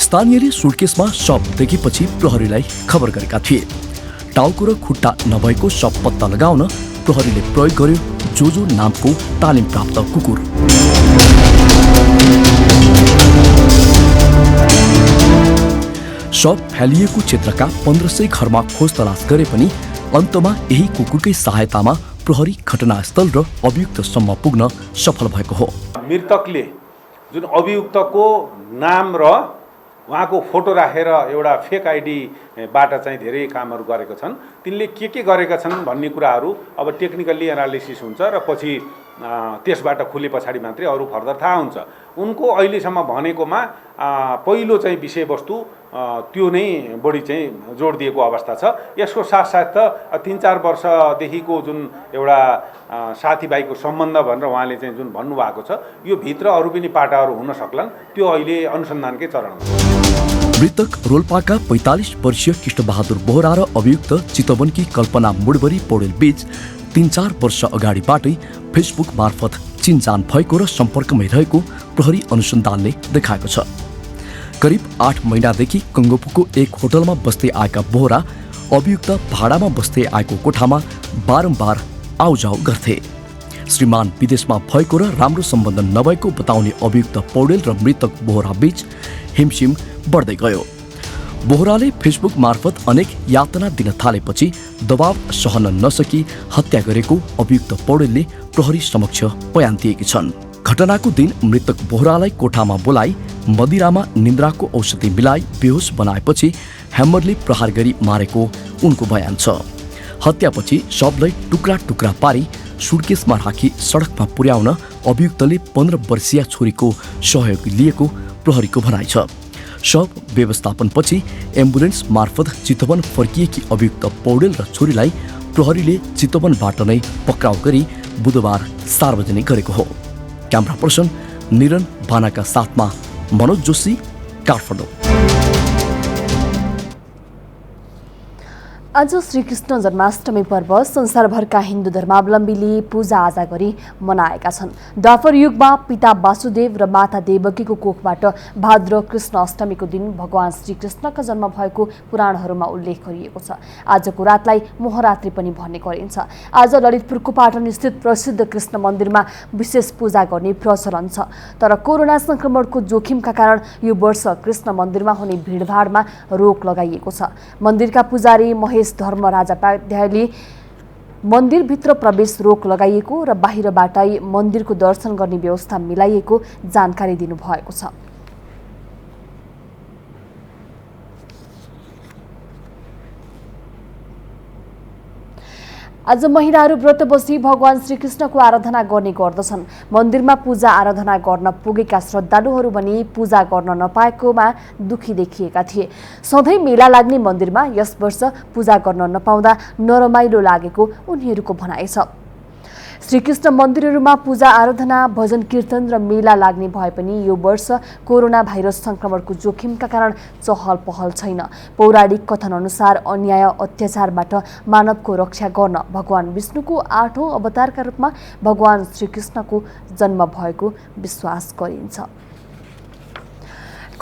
स्थानीयले सुटकेसमा शव देखेपछि प्रहरीलाई खबर गरेका थिए। टाउको र खुट्टा नभएको शव पत्ता लगाउन प्रहरीले प्रयोग गर्यो जोजो नामको तालिम प्राप्त कुकुर। शव फैलिएको क्षेत्रका 1500 घरमा खोज तलास गरे पनि अन्तमा यही कुकुरकै सहायतामा प्रहरी घटनास्थल र अभियुक्तसम्म पुग्न सफल भएको हो। मृतकले जुन अभियुक्तको नाम र उहाँको फोटो राखेर एउटा फेक आइडीबाट चाहिँ धेरै कामहरू गरेका छन्। तिनले के गरेका छन् भन्ने कुराहरू अब टेक्निकल्ली एनालिसिस हुन्छ र पछि त्यसबाट खुले पछाडि मात्रै अरू फर्दर थाहा हुन्छ। उनको अहिलेसम्म भनेकोमा पहिलो चाहिँ विषयवस्तु त्यो नै बढी चाहिँ जोड दिएको अवस्था छ। यसको साथसाथ 3-4 वर्षदेखिको जुन एउटा साथीभाइको सम्बन्ध भनेर उहाँले चाहिँ जुन भन्नुभएको छ यो भित्र अरू पनि पाटाहरू हुन सक्लान्, त्यो अहिले अनुसन्धानकै चरणमा छ। मृतक रोल्पाका 45 वर्षीय कृष्णबहादुर बोहरा र अभियुक्त चितवनकी कल्पना मुडबरी पौडेल बीच 3-4 वर्ष अगाडिबाटै फेसबुक मार्फत चिनजान भएको र सम्पर्कमै रहेको प्रहरी अनुसन्धानले देखाएको छ। करिब 8 महिनादेखि कङ्गोपुको एक होटलमा बस्दै आएका बोहरा अभियुक्त भाडामा बस्दै आएको कोठामा बारम्बार आउजाउ गर्थे। श्रीमान विदेशमा भएको र राम्रो सम्बन्ध नभएको बताउने अभियुक्त पौडेल र मृतक बोहरा बीच हिमशिम बढ्दै गयो। बोहराले फेसबुक मार्फत अनेक यातना दिन थालेपछि दबाव सहन नसकी हत्या गरेको अभियुक्त पौडेलले प्रहरी समक्ष बयान दिएकी छन्। घटनाको दिन मृतक बोहरालाई कोठामा बोलाई मदिरामा निन्द्राको औषधि मिलाई बेहोस बनाएपछि ह्यामरले प्रहार गरी मारेको उनको बयान छ। हत्यापछि शवलाई टुक्रा टुक्रा पारी सुटकेसमा राखी सडकमा पुर्याउन अभियुक्तले 15 वर्षीय छोरीको सहयोग लिएको प्रहरीको भनाइ छ। शव व्यवस्थापनपछि एम्बुलेन्स मार्फत चितवन फर्किएकी अभियुक्त पौडेल र छोरीलाई प्रहरीले चितवनबाट नै पक्राउ गरी बुधबार सार्वजनिक गरेको हो। क्यामेरा पर्सन निरन बानाका साथमा मनोज जोशी, काठमाडौँ। आज श्रीकृष्ण जन्माष्टमी पर्व संसारभरका हिन्दू धर्मावलम्बीले पूजाआजा गरी मनाएका छन्। द्वापर युगमा पिता वासुदेव र माता देवकीको कोखबाट भाद्र कृष्ण अष्टमीको दिन भगवान श्रीकृष्णका जन्म भएको पुराणहरूमा उल्लेख गरिएको छ। आजको रातलाई मोहरात्रि पनि भन्ने गरिन्छ। आज ललितपुरको पाटन स्थित प्रसिद्ध कृष्ण मन्दिरमा विशेष पूजा गर्ने प्रचलन छ। तर कोरोना संक्रमणको जोखिमका कारण यो वर्ष कृष्ण मन्दिरमा हुने भिडभाडमा रोक लगाइएको छ। मन्दिरका पुजारी महेश धर्म राजापाध्यायले मन्दिरभित्र प्रवेश रोक लगाइएको र बाहिरबाटै मन्दिरको दर्शन गर्ने व्यवस्था मिलाइएको जानकारी दिनुभएको छ। आज महिलाहरू व्रत बसी भगवान श्रीकृष्णको आराधना गर्ने गर्दछन्। मन्दिरमा पूजा आराधना गर्न पुगेका श्रद्धालुहरू भने पूजा गर्न नपाएकोमा दुखी देखिएका थिए। सधैँ मेला लाग्ने मन्दिरमा यस वर्ष पूजा गर्न नपाउँदा नरमाइलो लागेको उनीहरूको भनाइ छ। श्रीकृष्ण मन्दिरहरूमा पूजा आराधना, भजन कीर्तन र मेला लाग्ने भए पनि यो वर्ष कोरोना भाइरस संक्रमणको जोखिमका कारण चहल पहल छैन। पौराणिक कथन अनुसार अन्याय अत्याचारबाट मानवको रक्षा गर्न भगवान विष्णुको 8औं अवतारका रूपमा भगवान श्रीकृष्णको जन्म भएको विश्वास गरिन्छ।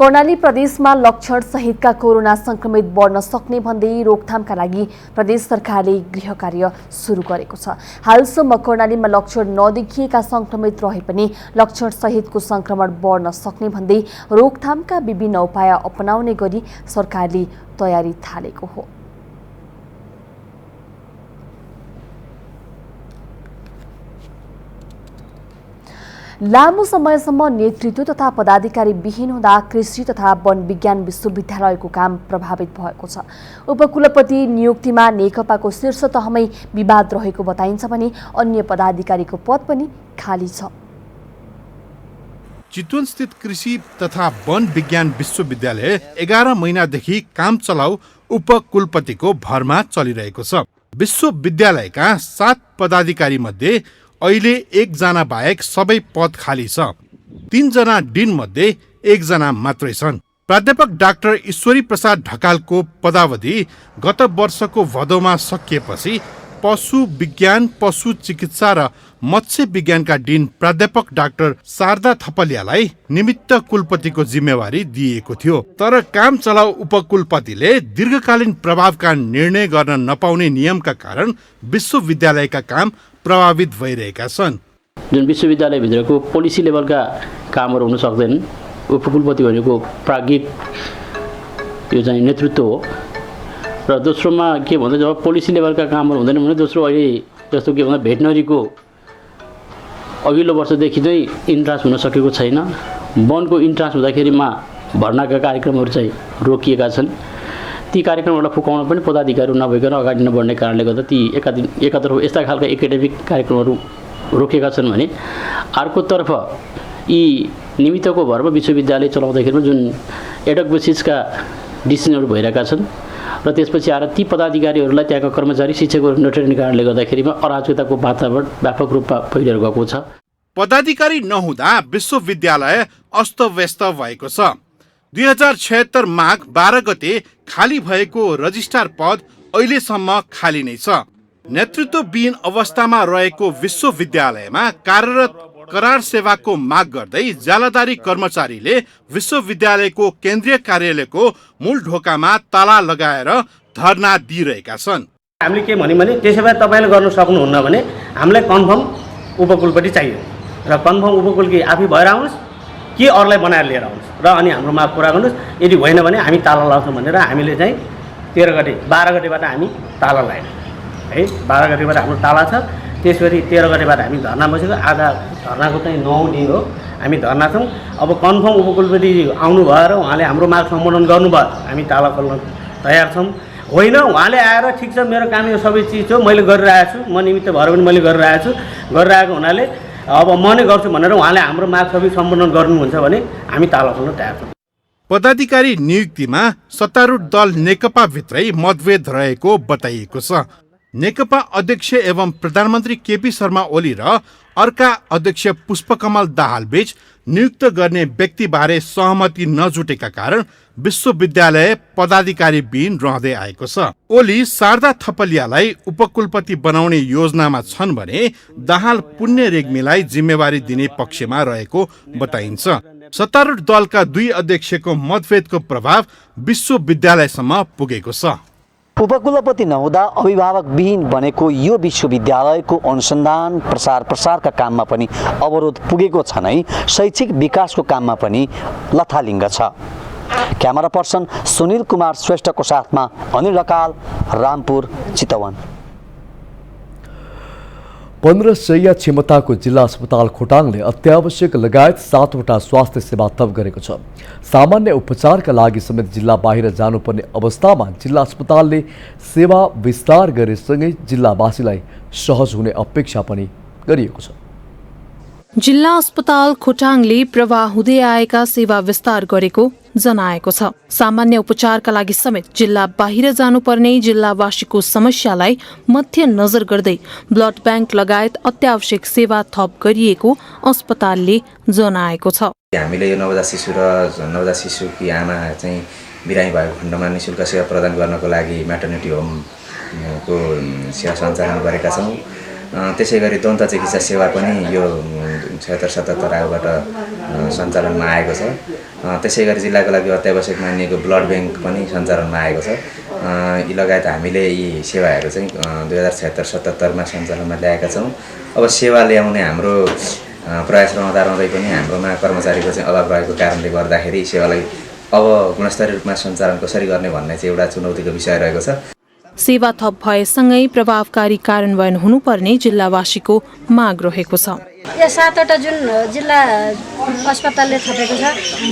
कर्णाली प्रदेशमा लक्षण सहितका कोरोना संक्रमित बढ्न सक्ने भन्दै रोकथामका लागि प्रदेश सरकारले गृह कार्य सुरु गरेको छ। हालसम्म कर्णालीमा लक्षण नदेखिएका संक्रमित रहे पनि लक्षण सहितको संक्रमण बढ्न सक्ने भन्दै रोकथामका विभिन्न उपाय अपनाउने गरी सरकारले तयारी थालेको हो। लामो समयसम्म नेतृत्व तथा पदाधिकारी विहीन हुँदा कृषि तथा वन विज्ञान विश्वविद्यालयको काम प्रभावित भएको छ। उपकुलपति नियुक्तिमा नेकपाको शीर्ष तहमै विवाद रहेको बताइन्छ भने अन्य पदाधिकारीको पद पनि खाली छ। चितवनस्थित कृषि तथा वन विज्ञान विश्वविद्यालय 11 महिनादेखि काम चलाउ उपकुलपतिको भरमा चलिरहेको छ। विश्वविद्यालयका 7 पदाधिकारी मध्ये अहिले 1 जना बाहेक सबै पद खाली छ। 3 जना डिन मध्ये 1 जना मात्रै छन्। प्राध्यापक डाक्टर ईश्वरी प्रसाद ढकालको पदावधि गत वर्षको भदौमा सकिएपछि पशु विज्ञान, पशु चिकित्सा र मत्स्य विज्ञानका डिन प्राध्यापक डाक्टर शारदा थपलियालाई निमित्त कुलपतिको जिम्मेवारी दिएको थियो। तर काम चलाउ उपकुलपतिले दीर्घकालीन प्रभावका निर्णय गर्न नपाउने नियमका कारण विश्वविद्यालयका काम प्रभावित भइरहेका छन्। जुन विश्वविद्यालयभित्रको पोलिसी लेभलका कामहरू हुन सक्दैनन्। उपकुलपति भनेको प्राज्ञिक यो चाहिँ नेतृत्व हो र दोस्रोमा के भन्दा जब पोलिसी लेभलका कामहरू हुँदैन भने दोस्रो अहिले जस्तो के भन्दा भेटनरीको अघिल्लो वर्षदेखि चाहिँ इन्ट्रान्स हुन सकेको छैन। वनको इन्ट्रान्स हुँदाखेरिमा भर्नाका कार्यक्रमहरू चाहिँ रोकिएका छन्। ती कार्यक्रमहरूलाई फुकाउन पनि पदाधिकारीहरू नभइकन अगाडि नबढ्ने कारणले गर्दा ती एकातर्फ यस्ता खालका एकाडेमिक कार्यक्रमहरू रोकेका छन् भने अर्कोतर्फ यी निमित्तको भरमा विश्वविद्यालय चलाउँदाखेरिमा जुन एडक बेसिसका डिसिजनहरू भइरहेका छन् र त्यसपछि आएर ती पदाधिकारीहरूलाई त्यहाँका कर्मचारी शिक्षकहरू नट्रेनिने कारणले गर्दाखेरिमा अराजकताको वातावरण व्यापक रूपमा फैलिएर गएको छ। पदाधिकारी नहुँदा विश्वविद्यालय अस्तव्यस्त भएको छ। 2076 माघ 12 गते खाली भएको रजिस्ट्रार पद अहिलेसम्म खाली नै छ। नेतृत्वविहीन अवस्थामा रहेको विश्वविद्यालयमा कार्यरत करार सेवाको माग गर्दै जालादारी कर्मचारीले विश्वविद्यालयको केन्द्रीय कार्यालयको मूल ढोकामा ताला लगाएर धरना दिइरहेका छन्। हामीले के भन्यौँ भने त्यसो भए तपाईँले गर्न सक्नुहुन्न भने हामीलाई कन्फर्म उपकुलपति चाहियो र कन्फर्म उपकुलपति आफै भएर आउनुहोस् कि अरूलाई बनाएर लिएर आउनुहोस् र अनि हाम्रो माग पुरा गर्नुहोस्। यदि होइन भने हामी ताला लगाउँछौँ भनेर हामीले चाहिँ 12 गतेबाट हामी ताला लगायौँ है। 12 गतेबाट हाम्रो ताला छ। त्यसपछि 13 गतेबाट हामी धर्ना बसेको। आधा धर्नाको चाहिँ 9 दिन हो हामी धर्ना छौँ। अब कन्फर्म उपकुलपति आउनु भएर उहाँले हाम्रो माग सम्बोधन गर्नुभयो, हामी ताला खोल्न तयार छौँ। होइन उहाँले आएर ठिक छ मेरो काम यो सबै चिज हो, मैले गरिरहेको छु, म निमित्त भएर पनि मैले गरिरहेको हुनाले अब म नै गर्छु भनेर उहाँले हाम्रो माग सबै सम्बोधन गर्नुहुन्छ भने हामी ताला खोल्न तयार छौँ। पदाधिकारी नियुक्तिमा सत्तारूढ दल नेकपा भित्रै मतभेद रहेको बताइएको छ। नेकपा अध्यक्ष एवं प्रधानमन्त्री केपी शर्मा ओली र अर्का अध्यक्ष पुष्पकमल दाहाल बीच नियुक्त गर्ने व्यक्तिबारे सहमति नजुटेका कारण विश्वविद्यालय पदाधिकारी विहीन रहँदै आएको छ। ओली शारदा थपलियालाई उपकुलपति बनाउने योजनामा छन् भने दाहाल पुण्य रेग्मीलाई जिम्मेवारी दिने पक्षमा रहेको बताइन्छ। सत्तारूढ दलका 2 अध्यक्षको मतभेदको प्रभाव विश्वविद्यालयसम्म पुगेको छ। उपकुलपति नहुँदा अभिभावक विहीन बनेको यो विश्वविद्यालयको अनुसन्धान प्रसारका काममा पनि अवरोध पुगेको छ नै शैक्षिक विकासको काममा पनि लथालिङ्ग छ। क्यामेरा पर्सन सुनिल कुमार श्रेष्ठको साथमा अनिल ढकाल, रामपुर, चितवन। 15 शय्या क्षमताको जिल्ला अस्पताल खोटाङले अत्यावश्यक लगायत 7 वटा स्वास्थ्य सेवा थप गरेको छ। सामान्य उपचारका लागि समेत जिल्ला बाहिर जानुपर्ने अवस्थामा जिल्ला अस्पतालले सेवा विस्तार गरेसँगै जिल्लावासीलाई सहज हुने अपेक्षा पनि गरिएको छ। जिल्ला अस्पताल खोटाङले प्रवाह हुँदै आएका सेवा विस्तार गरेको जनाएको छ। सामान्य उपचारका लागि समेत जिल्ला बाहिर जानुपर्ने जिल्लावासीको समस्यालाई मध्यनजर गर्दै ब्लड ब्याङ्क लगायत अत्यावश्यक सेवा थप गरिएको अस्पतालले जनाएको छ। हामीले यो नवजात शिशुकी आमा चाहिँ बिरामी भएको खण्डमा निःशुल्क सेवा प्रदान गर्नको लागि म्याटर्निटी होमको सेवा सञ्चालन गरेका छौँ। त्यसै गरी दन्त चिकित्सा सेवा पनि यो 76-77 आयोबाट सञ्चालनमा आएको छ। त्यसै गरी जिल्लाको लागि अत्यावश्यक मानिएको ब्लड ब्याङ्क पनि सञ्चालनमा आएको छ। यी लगायत हामीले यी सेवाहरू चाहिँ 2076-77मा सञ्चालनमा ल्याएका छौँ। अब सेवा ल्याउने हाम्रो प्रयास रहँदै पनि हाम्रोमा कर्मचारीको चाहिँ अभाव रहेको कारणले गर्दाखेरि सेवालाई अब गुणस्तरीय रूपमा सञ्चालन कसरी गर्ने भन्ने चाहिँ एउटा चुनौतीको विषय रहेको छ। सेवा थप भएसँगै प्रभावकारी कार्यान्वयन हुनुपर्ने जिल्लावासीको माग रहेको छ। यो 7 वटा जुन जिल्ला अस्पतालले थपेको छ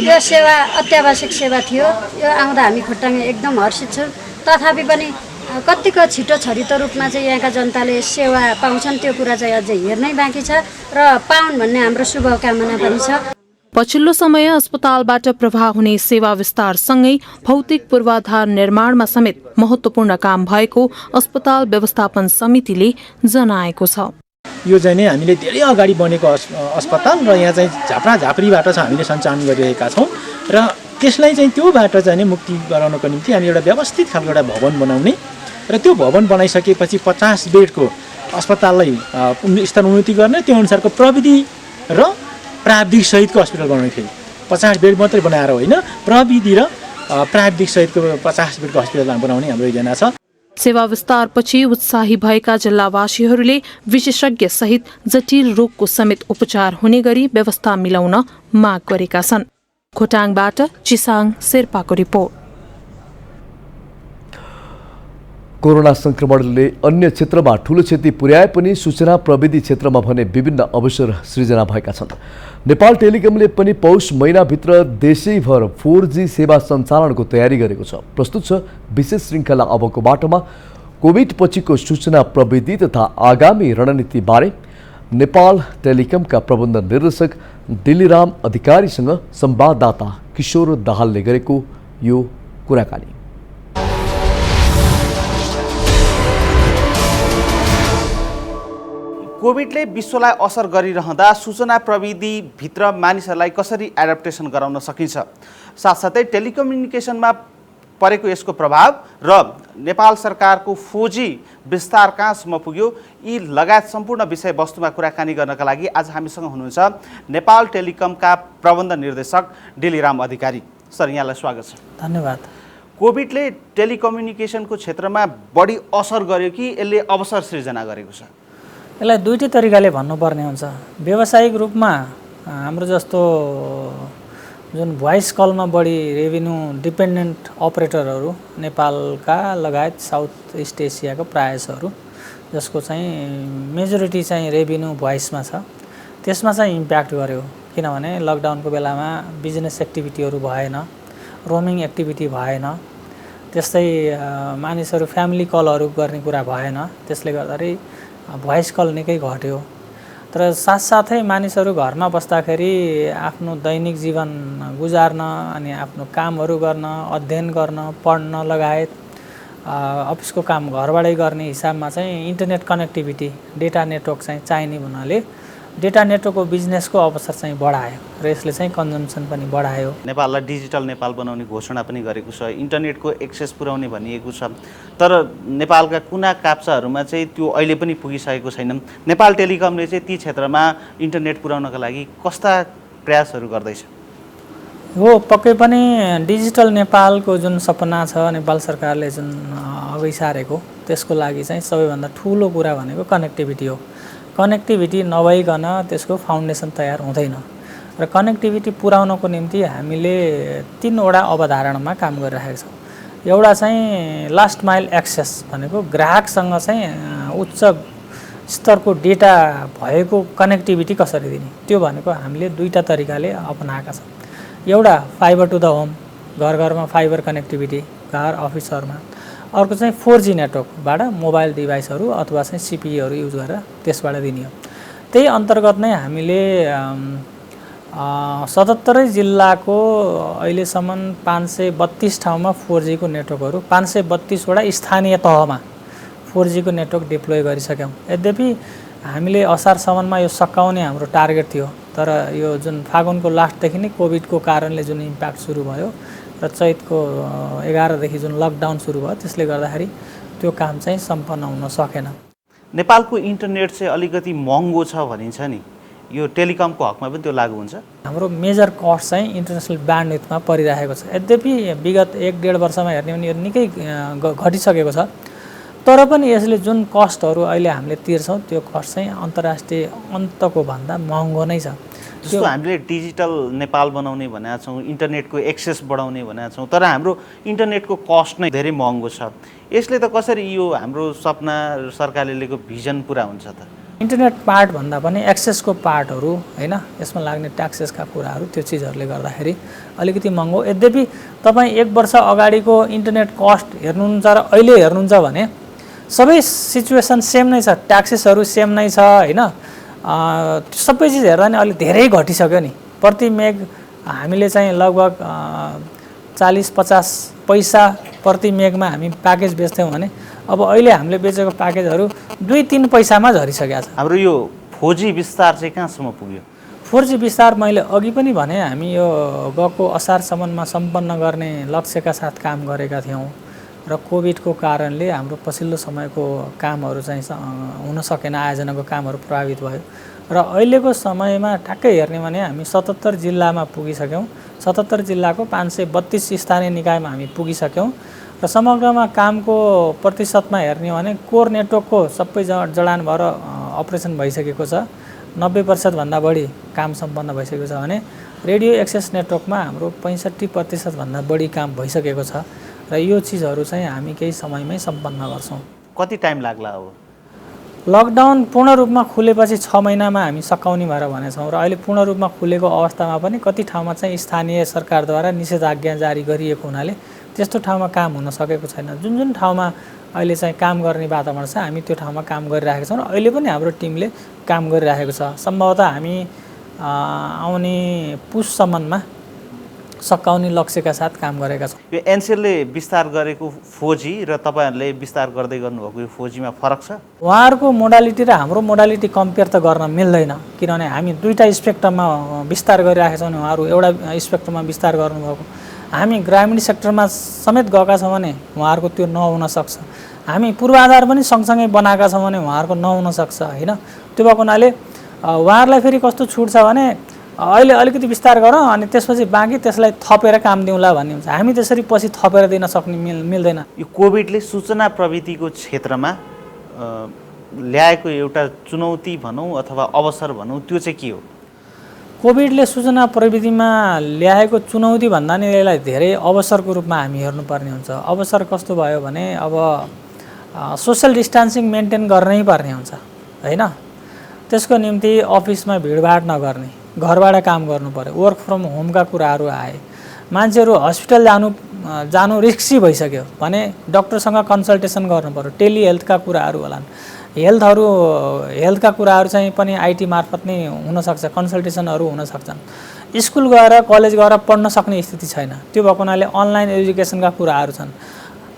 यो सेवा अत्यावश्यक सेवा थियो। यो आउँदा हामी खोटाङमा एकदम हर्षित छौँ। तथापि पनि कतिको छिटो छरितो रूपमा चाहिँ यहाँका जनताले सेवा पाउँछन् त्यो कुरा चाहिँ अझै हेर्नै बाँकी छ र पाउन् भन्ने हाम्रो शुभकामना पनि छ। पछिल्लो समय अस्पतालबाट प्रवाह हुने सेवा विस्तारसँगै भौतिक पूर्वाधार निर्माणमा समेत महत्त्वपूर्ण काम भएको अस्पताल व्यवस्थापन समितिले जनाएको छ। यो चाहिँ हामीले धेरै अगाडि बनेको अस्पताल र यहाँ चाहिँ झाप्रा झाप्रीबाट चाहिँ हामीले सञ्चालन गरिरहेका छौँ र त्यसलाई चाहिँ त्योबाट चाहिँ मुक्ति गराउनको निम्ति हामी एउटा व्यवस्थित खालको एउटा भवन बनाउने र त्यो भवन बनाइसकेपछि 50 बेडको अस्पताललाई स्तरोन्नति गर्ने, त्यो अनुसारको प्रविधि र प्राविधिक सहितको अस्पताल बनाउने। फेरि 50 बेड मात्रै बनाएर होइन, प्रविधि र प्राविधिक सहितको 50 बेडको अस्पताल बनाउने हाम्रो योजना छ। सेवा विस्तारपछि उत्साही भएका जिल्लावासीहरूले विशेषज्ञ सहित जटिल रोगको समेत उपचार हुने गरी व्यवस्था मिलाउन माग गरेका छन्। खोटाङबाट चिसाङ शेर्पाको रिपोर्ट। कोरोना संक्रमणले अन्य क्षेत्रमा ठूलो क्षति पुर्याए पनि सूचना प्रविधि क्षेत्रमा भने विभिन्न अवसर सृजना भएका छन्। नेपाल टेलिकमले पनि पौष महिनाभित्र देशैभर 4G सेवा सञ्चालनको तयारी गरेको छ। प्रस्तुत छ विशेष श्रृङ्खला अबको बाटोमा कोभिड पछिको सूचना प्रविधि तथा आगामी रणनीति बारे नेपाल टेलिकमका प्रबन्ध निर्देशक दिल्लीराम अधिकारीसँग संवाददाता किशोर दाहालले गरेको यो कुराकानी। कोभिडले विश्वलाई असर गरिरहँदा सूचना प्रविधिभित्र मानिसहरूलाई कसरी एडाप्टेसन गराउन सकिन्छ, साथसाथै टेलिकम्युनिकेसनमा परेको यसको प्रभाव र नेपाल सरकारको 4G विस्तार कहाँसम्म पुग्यो, यी लगायत सम्पूर्ण विषयवस्तुमा कुराकानी गर्नका लागि आज हामीसँग हुनुहुन्छ नेपाल टेलिकमका प्रबन्ध निर्देशक दिल्लीराम अधिकारी। सर, यहाँलाई स्वागत छ। धन्यवाद। कोभिडले टेलिकम्युनिकेसनको क्षेत्रमा बढी असर गर्यो कि यसले अवसर सृजना गरेको छ? यसलाई दुईटै तरिकाले भन्नुपर्ने हुन्छ। व्यावसायिक रूपमा हाम्रो जस्तो जुन भोइस कलमा बढी रेभिन्यू डिपेन्डेन्ट अपरेटरहरू नेपालका लगायत साउथ इस्ट एसियाको प्रायसहरू, जसको चाहिँ मेजोरिटी चाहिँ रेभिन्यू भोइसमा छ, त्यसमा चाहिँ इम्प्याक्ट गर्यो। किनभने लकडाउनको बेलामा बिजनेस एक्टिभिटीहरू भएन, रोमिङ एक्टिभिटी भएन, त्यस्तै मानिसहरू फ्यामिली कलहरू गर्ने कुरा भएन, त्यसले गर्दाखेरि भोइस कल निकै घट्यो। तर साथसाथै मानिसहरू घरमा बस्दाखेरि आफ्नो दैनिक जीवन गुजार्न अनि आफ्नो कामहरू गर्न, अध्ययन गर्न, पढ्न लगायत अफिसको काम घरबाटै गर्ने हिसाबमा चाहिँ इन्टरनेट कनेक्टिभिटी, डेटा नेटवर्क चाहिँ चाहिने हुनाले डेटा नेटवर्कको बिजनेसको अवसर चाहिँ बढायो र यसले चाहिँ कन्जम्सन पनि बढायो। नेपाललाई डिजिटल नेपाल बनाउने घोषणा पनि गरेको छ, इन्टरनेटको एक्सेस पुर्याउने भनिएको छ, तर नेपालका कुना काप्चाहरूमा चाहिँ त्यो अहिले पनि पुगिसकेको छैन। नेपाल टेलिकमले चाहिँ ती क्षेत्रमा इन्टरनेट पुर्याउनका लागि कस्ता प्रयासहरू गर्दैछ? हो, पक्कै पनि डिजिटल नेपालको जुन सपना छ नेपाल सरकारले जुन अघि सारेको, त्यसको लागि चाहिँ सबैभन्दा ठुलो कुरा भनेको कनेक्टिभिटी हो। कनेक्टिभिटी नभइकन त्यसको फाउन्डेसन तयार हुँदैन र कनेक्टिभिटी पुर्याउनको निम्ति हामीले 3वटा अवधारणामा काम गरिरहेको छौँ। एउटा चाहिँ लास्ट माइल एक्सेस भनेको ग्राहकसँग चाहिँ उच्च स्तरको डेटा भएको कनेक्टिभिटी कसरी दिने, त्यो भनेको हामीले दुईटा तरिकाले अपनाएका छौँ। एउटा फाइबर टु द होम, घर घरमा फाइबर कनेक्टिभिटी, घर अफिसहरूमा। अर्को चाहिँ 4G नेटवर्कबाट मोबाइल डिभाइसहरू अथवा चाहिँ सिपिईहरू युज गरेर त्यसबाट दिने हो। त्यही अन्तर्गत नै हामीले 77 जिल्लाको अहिलेसम्म 532 ठाउँमा 4G को नेटवर्कहरू, 532वटा स्थानीय तहमा 4G को नेटवर्क डिप्लोय गरिसक्यौँ। यद्यपि हामीले असारसम्ममा यो सकाउने हाम्रो टार्गेट थियो, तर यो जुन फागुनको लास्टदेखि नै कोभिडको कारणले जुन इम्प्याक्ट सुरु भयो र चैतको 11देखि जुन लकडाउन सुरु भयो, त्यसले गर्दाखेरि त्यो काम चाहिँ सम्पन्न हुन सकेन। नेपालको इन्टरनेट चाहिँ अलिकति महँगो छ भनिन्छ नि, यो टेलिकमको हकमा पनि त्यो लागू हुन्छ? हाम्रो मेजर कस्ट चाहिँ इन्टरनेसनल ब्यान्डविड्थमा परिरहेको छ। यद्यपि विगत 1-1.5 वर्षमा हेर्ने भने यो निकै घटिसकेको छ, तर पनि यसले जुन कस्टहरू अहिले हामीले तिर्छौँ त्यो कस्ट चाहिँ अन्तर्राष्ट्रिय अन्तको भन्दा महँगो नै छ। जस्तो हामीले डिजिटल नेपाल बनाउने भनेका छौँ, इन्टरनेटको एक्सेस बढाउने भनेका छौँ, तर हाम्रो इन्टरनेटको कस्ट नै धेरै महँगो छ। यसले त कसरी यो हाम्रो सपना सरकारले लिएको भिजन पुरा हुन्छ त? इन्टरनेट पार्ट भन्दा पनि एक्सेसको पार्टहरू हैन, यसमा लाग्ने ट्याक्सेसका कुराहरू, त्यो चिजहरूले गर्दाखेरि अलिकति महँगो। यद्यपि तपाईँ 1 वर्ष अगाडिको इन्टरनेट कस्ट हेर्नुहुन्छ र अहिले हेर्नुहुन्छ भने सबै सिचुएसन सेम नै छ, ट्याक्सेसहरू सेम नै छ हैन, सबै चिज हेर्दा नि अलि धेरै घटिसक्यो नि। प्रति मेग हामीले चाहिँ लगभग 40-50 पैसा प्रति मेगमा हामी प्याकेज बेच्थ्यौँ भने अब अहिले हामीले बेचेको प्याकेजहरू 2-3 पैसामा झरिसकेका छ। हाम्रो यो 4G विस्तार चाहिँ कहाँसम्म पुग्यो? 4G विस्तार मैले अघि पनि भने हामी यो गएको असारसम्ममा सम्पन्न गर्ने लक्ष्यका साथ काम गरेका थियौँ र कोभिडको कारणले हाम्रो पछिल्लो समयको कामहरू चाहिँ हुन सकेन, आयोजनाको कामहरू प्रभावित भयो र अहिलेको समयमा ठ्याक्कै हेर्ने भने हामी 77 जिल्लामा पुगिसक्यौँ। 77 जिल्लाको 532 स्थानीय निकायमा हामी पुगिसक्यौँ र समग्रमा कामको प्रतिशतमा हेर्ने भने कोर नेटवर्कको सबै जडान भएर अपरेसन भइसकेको छ। 90% भन्दा बढी काम सम्पन्न भइसकेको छ भने रेडियो एक्सेस नेटवर्कमा हाम्रो 65% भन्दा बढी काम भइसकेको छ र यो चिजहरू चाहिँ हामी केही समयमै सम्पन्न गर्छौँ। कति टाइम लाग्ला अब? लकडाउन पूर्ण रूपमा खुलेपछि 6 महिनामा हामी सकाउने भएर भनेछौँ र अहिले पूर्ण रूपमा खुलेको अवस्थामा पनि कति ठाउँमा चाहिँ स्थानीय सरकारद्वारा निषेधाज्ञा जारी गरिएको हुनाले त्यस्तो ठाउँमा काम हुन सकेको छैन। जुन जुन ठाउँमा अहिले चाहिँ काम गर्ने वातावरण छ हामी त्यो ठाउँमा काम गरिरहेका छौँ र अहिले पनि हाम्रो टिमले काम गरिरहेको छ। सम्भवतः हामी आउने पुससम्ममा सकाउने लक्ष्यका साथ काम गरेका छौँ। यो एनसेलले विस्तार गरेको 4G र तपाईँहरूले विस्तार गर्दै गर्नुभएको यो 4Gमा फरक छ? उहाँहरूको मोडालिटी र हाम्रो मोडालिटी कम्पेयर त गर्न मिल्दैन, किनभने हामी दुईटा स्पेक्ट्रममा विस्तार गरिरहेका छौँ भने उहाँहरू एउटा स्पेक्ट्रममा विस्तार गर्नुभएको। हामी ग्रामीण सेक्टरमा समेत गएका छौँ भने उहाँहरूको त्यो नहुन सक्छ। हामी पूर्वाधार पनि सँगसँगै बनाएका छौँ भने उहाँहरूको नहुन सक्छ होइन। त्यो भएको हुनाले उहाँहरूलाई फेरि कस्तो छुट छ भने अहिले अलिकति विस्तार गरौँ अनि त्यसपछि बाँकी त्यसलाई थपेर काम दिउँला भन्ने हुन्छ। हामी त्यसरी पछि थपेर दिन सक्ने मिल्दैन। यो कोभिडले सूचना प्रविधिको क्षेत्रमा ल्याएको एउटा चुनौती भनौँ अथवा अवसर भनौँ, त्यो चाहिँ के हो? कोभिडले सूचना प्रविधिमा ल्याएको चुनौती भन्दा नि यसलाई धेरै अवसरको रूपमा हामी हेर्नुपर्ने हुन्छ। अवसर कस्तो भयो भने अब सोसल डिस्टेन्सिङ मेन्टेन गर्नै पर्ने हुन्छ होइन। त्यसको निम्ति अफिसमा भिडभाड नगर्ने, घरबाट काम गर्नु पर्यो, वर्क फ्रम होमका कुराहरू आए। मान्छेहरू हस्पिटल जानु रिस्की भइसक्यो भने डक्टरसँग कन्सल्टेसन गर्नु पर्यो। टेलिहेल्थका कुराहरू होलान्, हेल्थका कुराहरू चाहिँ पनि आइटी मार्फत नै हुनसक्छ, कन्सल्टेसनहरू हुन सक्छन्। स्कुल गएर कलेज गएर पढ्न सक्ने स्थिति छैन। त्यो भएको हुनाले अनलाइन एजुकेसनका कुराहरू छन्।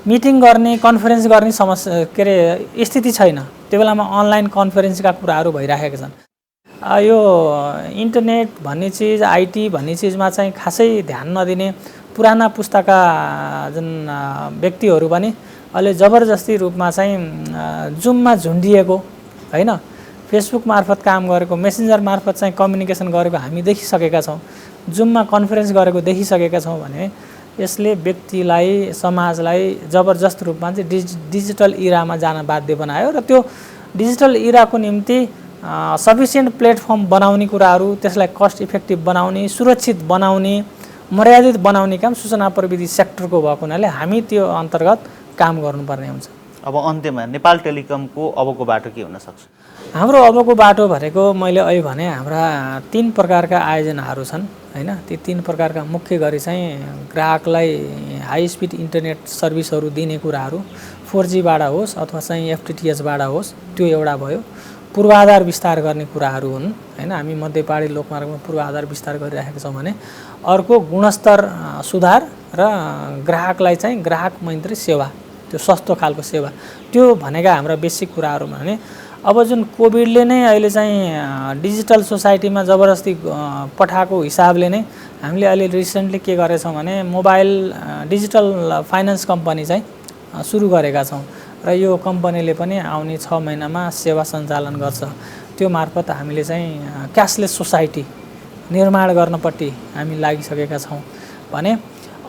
मिटिङ गर्ने, कन्फरेन्स गर्ने स्थिति छैन। त्यो बेलामा अनलाइन कन्फरेन्सका कुराहरू भइरहेका छन्। यो इन्टरनेट भन्ने चिज, आइटी भन्ने चिजमा चाहिँ खासै ध्यान नदिने पुराना पुस्ताका जुन व्यक्तिहरू पनि अहिले जबरजस्ती रूपमा चाहिँ जुममा झुन्डिएको होइन, फेसबुक मार्फत काम गरेको, मेसेन्जर मार्फत चाहिँ कम्युनिकेसन गरेको हामी देखिसकेका छौँ, जुममा कन्फरेन्स गरेको देखिसकेका छौँ भने यसले व्यक्तिलाई, समाजलाई जबरजस्त रूपमा चाहिँ डिजिटल इरामा जान बाध्य बनायो र त्यो डिजिटल इराको निम्ति सफिसियन्ट प्लेटफर्म बनाउने कुराहरू, त्यसलाई कस्ट इफेक्टिभ बनाउने, सुरक्षित बनाउने, मर्यादित बनाउने काम सूचना प्रविधि सेक्टरको भएको हुनाले हामी त्यो अन्तर्गत काम गर्नुपर्ने हुन्छ। अब अन्त्यमा नेपाल टेलिकमको अबको बाटो के हुन सक्छ? हाम्रो अबको बाटो भनेको मैले अहिले भने हाम्रा 3 प्रकारका आयोजनाहरू छन् होइन। ती 3 प्रकारका मुख्य गरी चाहिँ ग्राहकलाई हाई स्पिड इन्टरनेट सर्भिसहरू दिने कुराहरू 4Gबाट होस् अथवा चाहिँ FTTHबाट होस्, त्यो एउटा भयो। पूर्वाधार विस्तार गर्ने कुराहरू हुन् होइन। हामी मध्य पहाडी लोकमार्गमा पूर्वाधार विस्तार गरिरहेका छौँ भने अर्को गुणस्तर सुधार र ग्राहकलाई चाहिँ ग्राहक मैत्री सेवा, त्यो सस्तो खालको सेवा, त्यो भनेका हाम्रा बेसिक कुराहरू भने अब जुन कोभिडले नै अहिले चाहिँ डिजिटल सोसाइटीमा जबरजस्ती पठाएको हिसाबले नै हामीले अहिले रिसेन्टली के गरेछौँ भने मोबाइल डिजिटल फाइनेन्स कम्पनी चाहिँ सुरु गरेका छौँ र यो कम्पनीले पनि आउने 6 महिनामा सेवा सञ्चालन गर्छ। त्यो मार्फत हामीले चाहिँ क्यासलेस सोसाइटी निर्माण गर्नपट्टि हामी लागिसकेका छौँ भने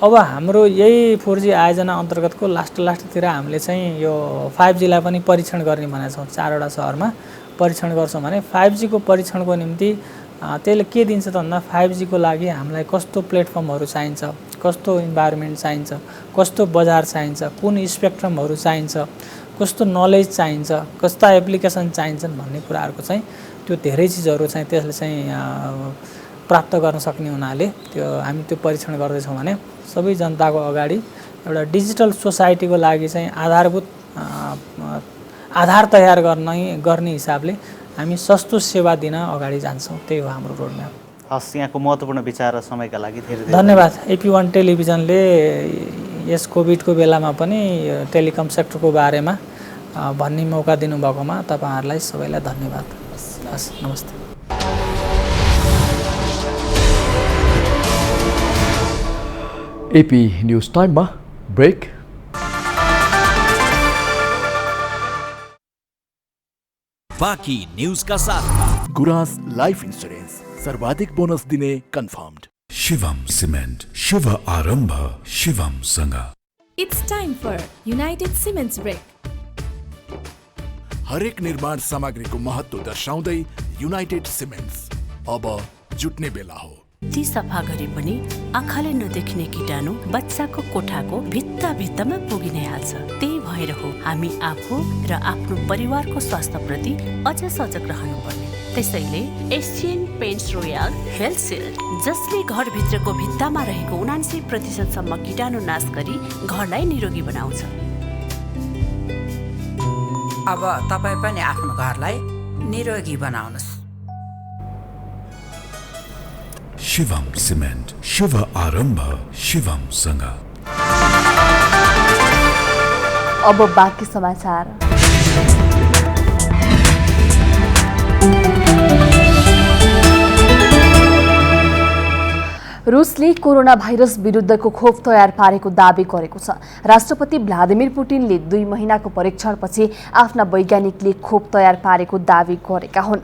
अब हाम्रो यही 4G आयोजना अन्तर्गतको लास्टतिर हामीले चाहिँ यो 5Gलाई पनि परीक्षण गर्ने भनेका छौँ। 4वटा सहरमा परीक्षण गर्छौँ भने 5G को परीक्षणको निम्ति त्यसले के दिन्छ त भन्दा 5G को लागि हामीलाई कस्तो प्लेटफर्महरू चाहिन्छ, कस्तो इन्भाइरोमेन्ट चाहिन्छ, कस्तो बजार चाहिन्छ, कुन स्पेक्ट्रमहरू चाहिन्छ, कस्तो नलेज चाहिन्छ, कस्ता एप्लिकेसन चाहिन्छन् भन्ने कुराहरूको चाहिँ त्यो धेरै चिजहरू चाहिँ त्यसले चाहिँ प्राप्त गर्न सक्ने हुनाले त्यो हामी त्यो परीक्षण गर्दैछौँ भने सबै जनताको अगाडि एउटा डिजिटल सोसाइटीको लागि चाहिँ आधारभूत आधार तयार गर्ने हिसाबले हामी सस्तो सेवा दिन अगाडि जान्छौँ। त्यही हो हाम्रो रोडम्याप। हस्, यहाँको महत्त्वपूर्ण विचार र समयका लागि धेरै धेरै धन्यवाद। AP1 टेलिभिजनले यस कोभिडको बेलामा पनि टेलिकम सेक्टरको बारेमा भन्ने मौका दिनुभएकोमा तपाईँहरूलाई सबैलाई धन्यवाद। हस्, नमस्ते। AP न्यूज टाइममा ब्रेक। बाँकी न्यूजका साथ गुराँस लाइफ इन्सुरेन्स सर्वाधिक बोनस दिने कन्फर्म्ड। शिवम सिमेन्ट, शुभ आरम्भ शिवमसँग। It's time for United Cements Break. हरेक निर्माण सामग्रीको महत्त्व दर्शाउँदै युनाइटेड सिमेन्ट्स अब जुट्ने बेला हो। ती सफा गरे पनि आँखाले नदेखिने कीटाणु बच्चाको कोठाको भित्ता भित्तामा पुगि नै हाल्छ। त्यही भएर हो हामी आफू र आफ्नो परिवारको स्वास्थ्यप्रति अझ सजग रहनुपर्ने। त्यसैले Asian Paints Royal Health Shield, जसले घरभित्रको भित्तामा रहेको 79% कीटाणु नाश गरी घरलाई निरोगी बनाउँछ। अब तपाईँ पनि आफ्नो घरलाई निरोगी बनाउनुहोस्। शिवम सिमेन्ट, शुभ आरम्भ शिवमसँग। अब बाँकी समाचार। रुसले कोरोना भाइरस विरुद्धको खोप तयार पारेको दावी गरेको छ। राष्ट्रपति भ्लादिमिर पुटिनले 2 महिनाको परीक्षणपछि आफ्ना वैज्ञानिकले खोप तयार पारेको दावी गरेका हुन्।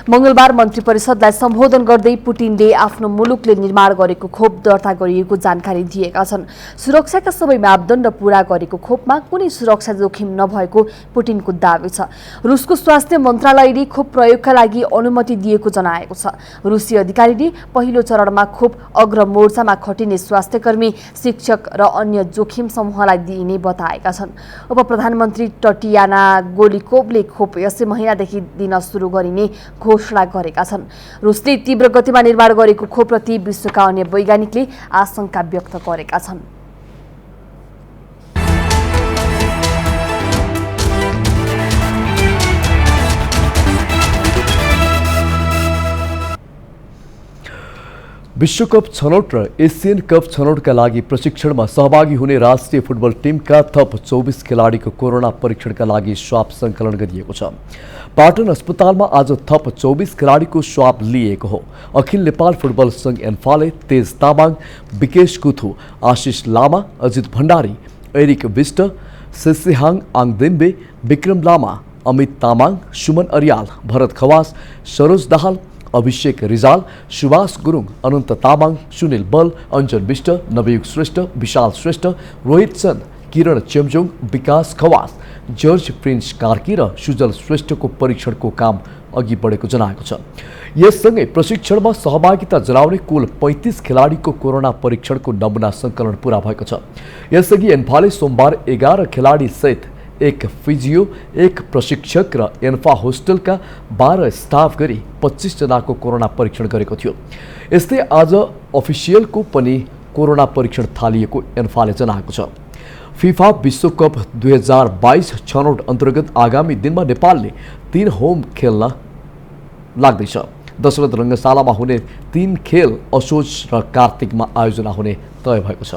मंगलबार मन्त्री परिषदलाई सम्बोधन गर्दै पुटिनले आफ्नो मुलुकले निर्माण गरेको खोप दर्ता गरिएको जानकारी दिएका छन्। सुरक्षाका सबै मापदण्ड पूरा गरेको खोपमा कुनै सुरक्षा जोखिम नभएको पुटिनको दावी छ। रुसको स्वास्थ्य मन्त्रालयले खोप प्रयोगका लागि अनुमति दिएको जनाएको छ। रुसी अधिकारीले पहिलो चरणमा खोप अग्रमोर्चामा खटिने स्वास्थ्यकर्मी, शिक्षक र अन्य जोखिम समूहलाई दिइने बताएका छन्। उपप्रधानमन्त्री टटियाना गोलिकोभले खोप यसै महिनादेखि दिन सुरु गरिने घोषणा गरेका छन्। रुसले तीव्र गतिमा निर्माण गरेको खोपप्रति विश्वका अन्य वैज्ञानिकले आशंका व्यक्त गरेका छन्। विश्वकप छनौट र एसियन कप छनौटका लागि प्रशिक्षणमा सहभागी हुने राष्ट्रिय फुटबल टिमका थप 24 खेलाडीको कोरोना परीक्षणका लागि स्वाब सङ्कलन गरिएको छ। पाटन अस्पतालमा आज थप 24 खेलाडीको स्वाब लिएको हो। अखिल नेपाल फुटबल संघ एन्फाले तेज तामाङ, विकेश कुथु, आशिष लामा, अजित भण्डारी, एरिक विष्ट, सेसेहाङ आङदेम्बे, विक्रम लामा, अमित तामाङ, सुमन अर्याल, भरत खवास, सरोज दाहाल, अभिषेक रिजाल, सुभाष गुरुङ, अनन्त तामाङ, सुनिल बल, अञ्जन विष्ट, नवयुग श्रेष्ठ, विशाल श्रेष्ठ, रोहित चन्द, किरण चेम्जोङ, विकास खवास, जर्ज प्रिन्स कार्की र सुजल श्रेष्ठको परीक्षणको काम अघि बढेको जनाएको छ। यससँगै प्रशिक्षणमा सहभागिता जनाउने कुल 35 खेलाडीको कोरोना परीक्षणको नमुना सङ्कलन पूरा भएको छ। यसअघि एन्फाले सोमबार 11 खेलाडी सहित 1 फिजियो, 1 प्रशिक्षक र एन्फा होस्टेलका 12 स्टाफ गरी 25 जनाको कोरोना परीक्षण गरेको थियो। यस्तै आज अफिसियलको पनि कोरोना परीक्षण थालिएको एन्फाले जनाएको छ। फिफा विश्वकप 2022 छनौट अन्तर्गत आगामी दिनमा नेपालले 3 होम खेल्न लाग्दैछ। दशरथ रङ्गशालामा हुने 3 खेल असोज र कार्तिकमा आयोजना हुने तय भएको छ।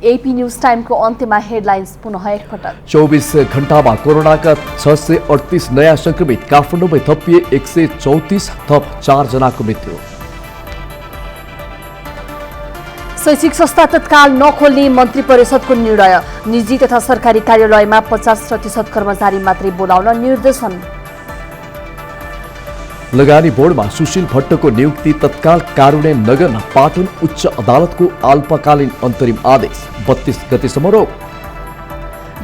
एपी न्यूज टाइमको अन्त्यमा हेडलाइन्स पुनः एकपटक। 24 घण्टामा कोरोनाका 638 नयाँ संक्रमित, काठमाडौँमै थपिए 134, थप 4 जनाको मृत्यु। शैक्षिक संस्था तत्काल नखोल्ने मन्त्री परिषदको निर्णय, निजी तथा सरकारी कार्यालयमा 50% कर्मचारी मात्रै बोलाउन निर्देशन। लगानी बोर्डमा सुशील भट्टको नियुक्ति तत्काल कार्यान्वयन नगर्न पाटन उच्च अदालतको अल्पकालीन अन्तरिम आदेश, 32 गतेसम्म रोक।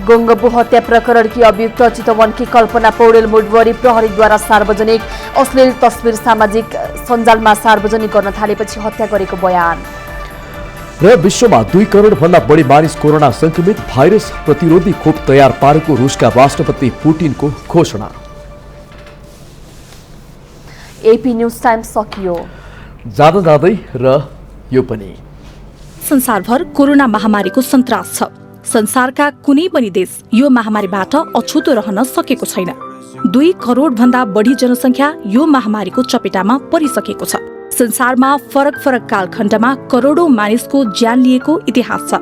गङ्गबु हत्या प्रकरणकी अभियुक्त चितवनकी कल्पना पौडेल मुडवरी प्रहरीद्वारा सार्वजनिक अश्लील तस्बिर सामाजिक सञ्जालमा सार्वजनिक गर्न थालेपछि हत्या गरेको बयान। र विश्वमा 2 करोड भन्दा बढी मानिस कोरोना संक्रमित, भाइरस प्रतिरोधी खोप तयार पारेको रुसका राष्ट्रपति पुटिनको घोषणा। एपी न्यूज टाइम सकियो। जाँदा जाँदै र यो पनि संसारभर कोरोना महामारीको सन्तास छ। संसारका कुनै पनि देश यो महामारीबाट अछुतो रहन सकेको छैन। 2 करोडभन्दा बढी जनसङ्ख्या यो महामारीको चपेटामा परिसकेको छ। संसारमा फरक फरक कालखण्डमा करोडौं मानिसको ज्यान लिएको इतिहास छ।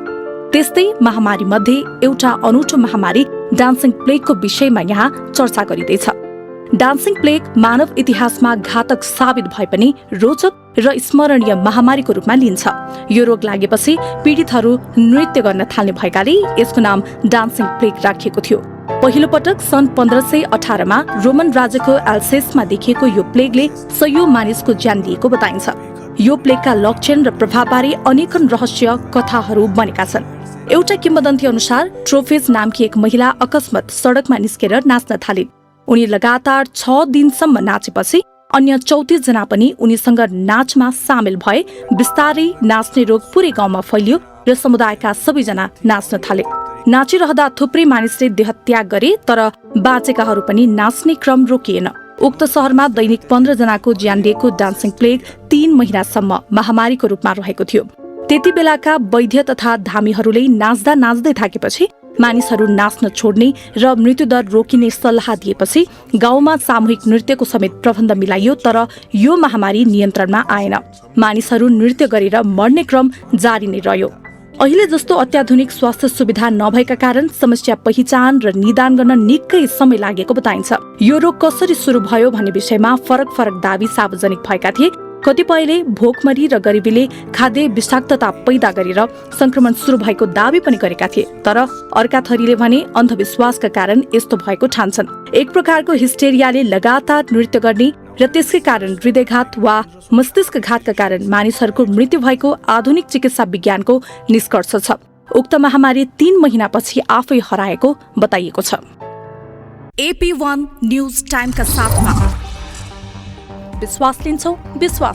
त्यस्तै महामारी मध्ये एउटा अनौठो महामारी डान्सिङ प्लेगको विषयमा यहाँ चर्चा गरिँदैछ। डान्सिङ प्लेग मानव इतिहासमा घातक साबित भए पनि रोचक र स्मरणीय महामारीको रूपमा लिन्छ। यो रोग लागेपछि पीडितहरू नृत्य गर्न थाल्ने भएकाले यसको नाम डान्सिङ प्लेग राखिएको थियो। पहिलो पटक सन् 1518 मा रोमन राज्यको एल्सेसमा देखिएको यो प्लेगले सयौं मानिसको ज्यान लिएको बताइन्छ। यो प्लेगका लक्षण र प्रभावबारे अनेकन रहस्य कथाहरू बनेका छन्। एउटा किम्वदन्ती अनुसार ट्रोफेज नामकी एक महिला अकस्मात सडकमा निस्केर नाच्न थालिन्। उनी लगातार 6 दिनसम्म नाचेपछि अन्य 34 जना पनि उनीसँग नाचमा सामेल भए। बिस्तारै नाच्ने रोग पुरै गाउँमा फैलियो र समुदायका सबैजना नाच्न थाले। नाचिरहँदा थुप्रै मानिसले देहत्याग गरे, तर बाँचेकाहरू पनि नाच्ने क्रम रोकिएन। उक्त शहरमा दैनिक 15 जनाको ज्यान लिएको डान्सिङ प्लेग 3 महिनासम्म महामारीको रूपमा रहेको थियो। त्यति बेलाका वैद्य तथा धामीहरूले नाच्दा नाच्दै थाकेपछि मानिसहरू नाच्न छोड्ने र मृत्युदर रोकिने सल्लाह दिएपछि गाउँमा सामूहिक नृत्यको समेत प्रबन्ध मिलाइयो, तर यो महामारी नियन्त्रणमा आएन। मानिसहरू नृत्य गरेर मर्ने क्रम जारी नै रह्यो। अहिले जस्तो अत्याधुनिक स्वास्थ्य सुविधा नभएका कारण समस्या पहिचान र निदान गर्न निकै समय लागेको बताइन्छ। यो रोग कसरी सुरु भयो भन्ने विषयमा फरक फरक दावी सार्वजनिक भएका थिए। कतिपयले भोकमरी र गरिबीले खाद्य विषाक्तता पैदा गरेर संक्रमण सुरु भएको दावी पनि गरेका थिए, तर अर्का थरीले भने अन्धविश्वासका कारण यस्तो भएको ठान्छन्। एक प्रकारको हिस्टेरियाले लगातार नृत्य गर्ने र त्यसकै कारण हृदयघात वा मस्तिष्कघातका कारण मानिसहरूको मृत्यु भएको आधुनिक चिकित्सा विज्ञानको निष्कर्ष छ। उक्त महामारी 3 महिनापछि आफै हराएको बताइएको छ। AP1 न्यूज टाइमका साथमा विश्वास लिन्छौ, विश्वास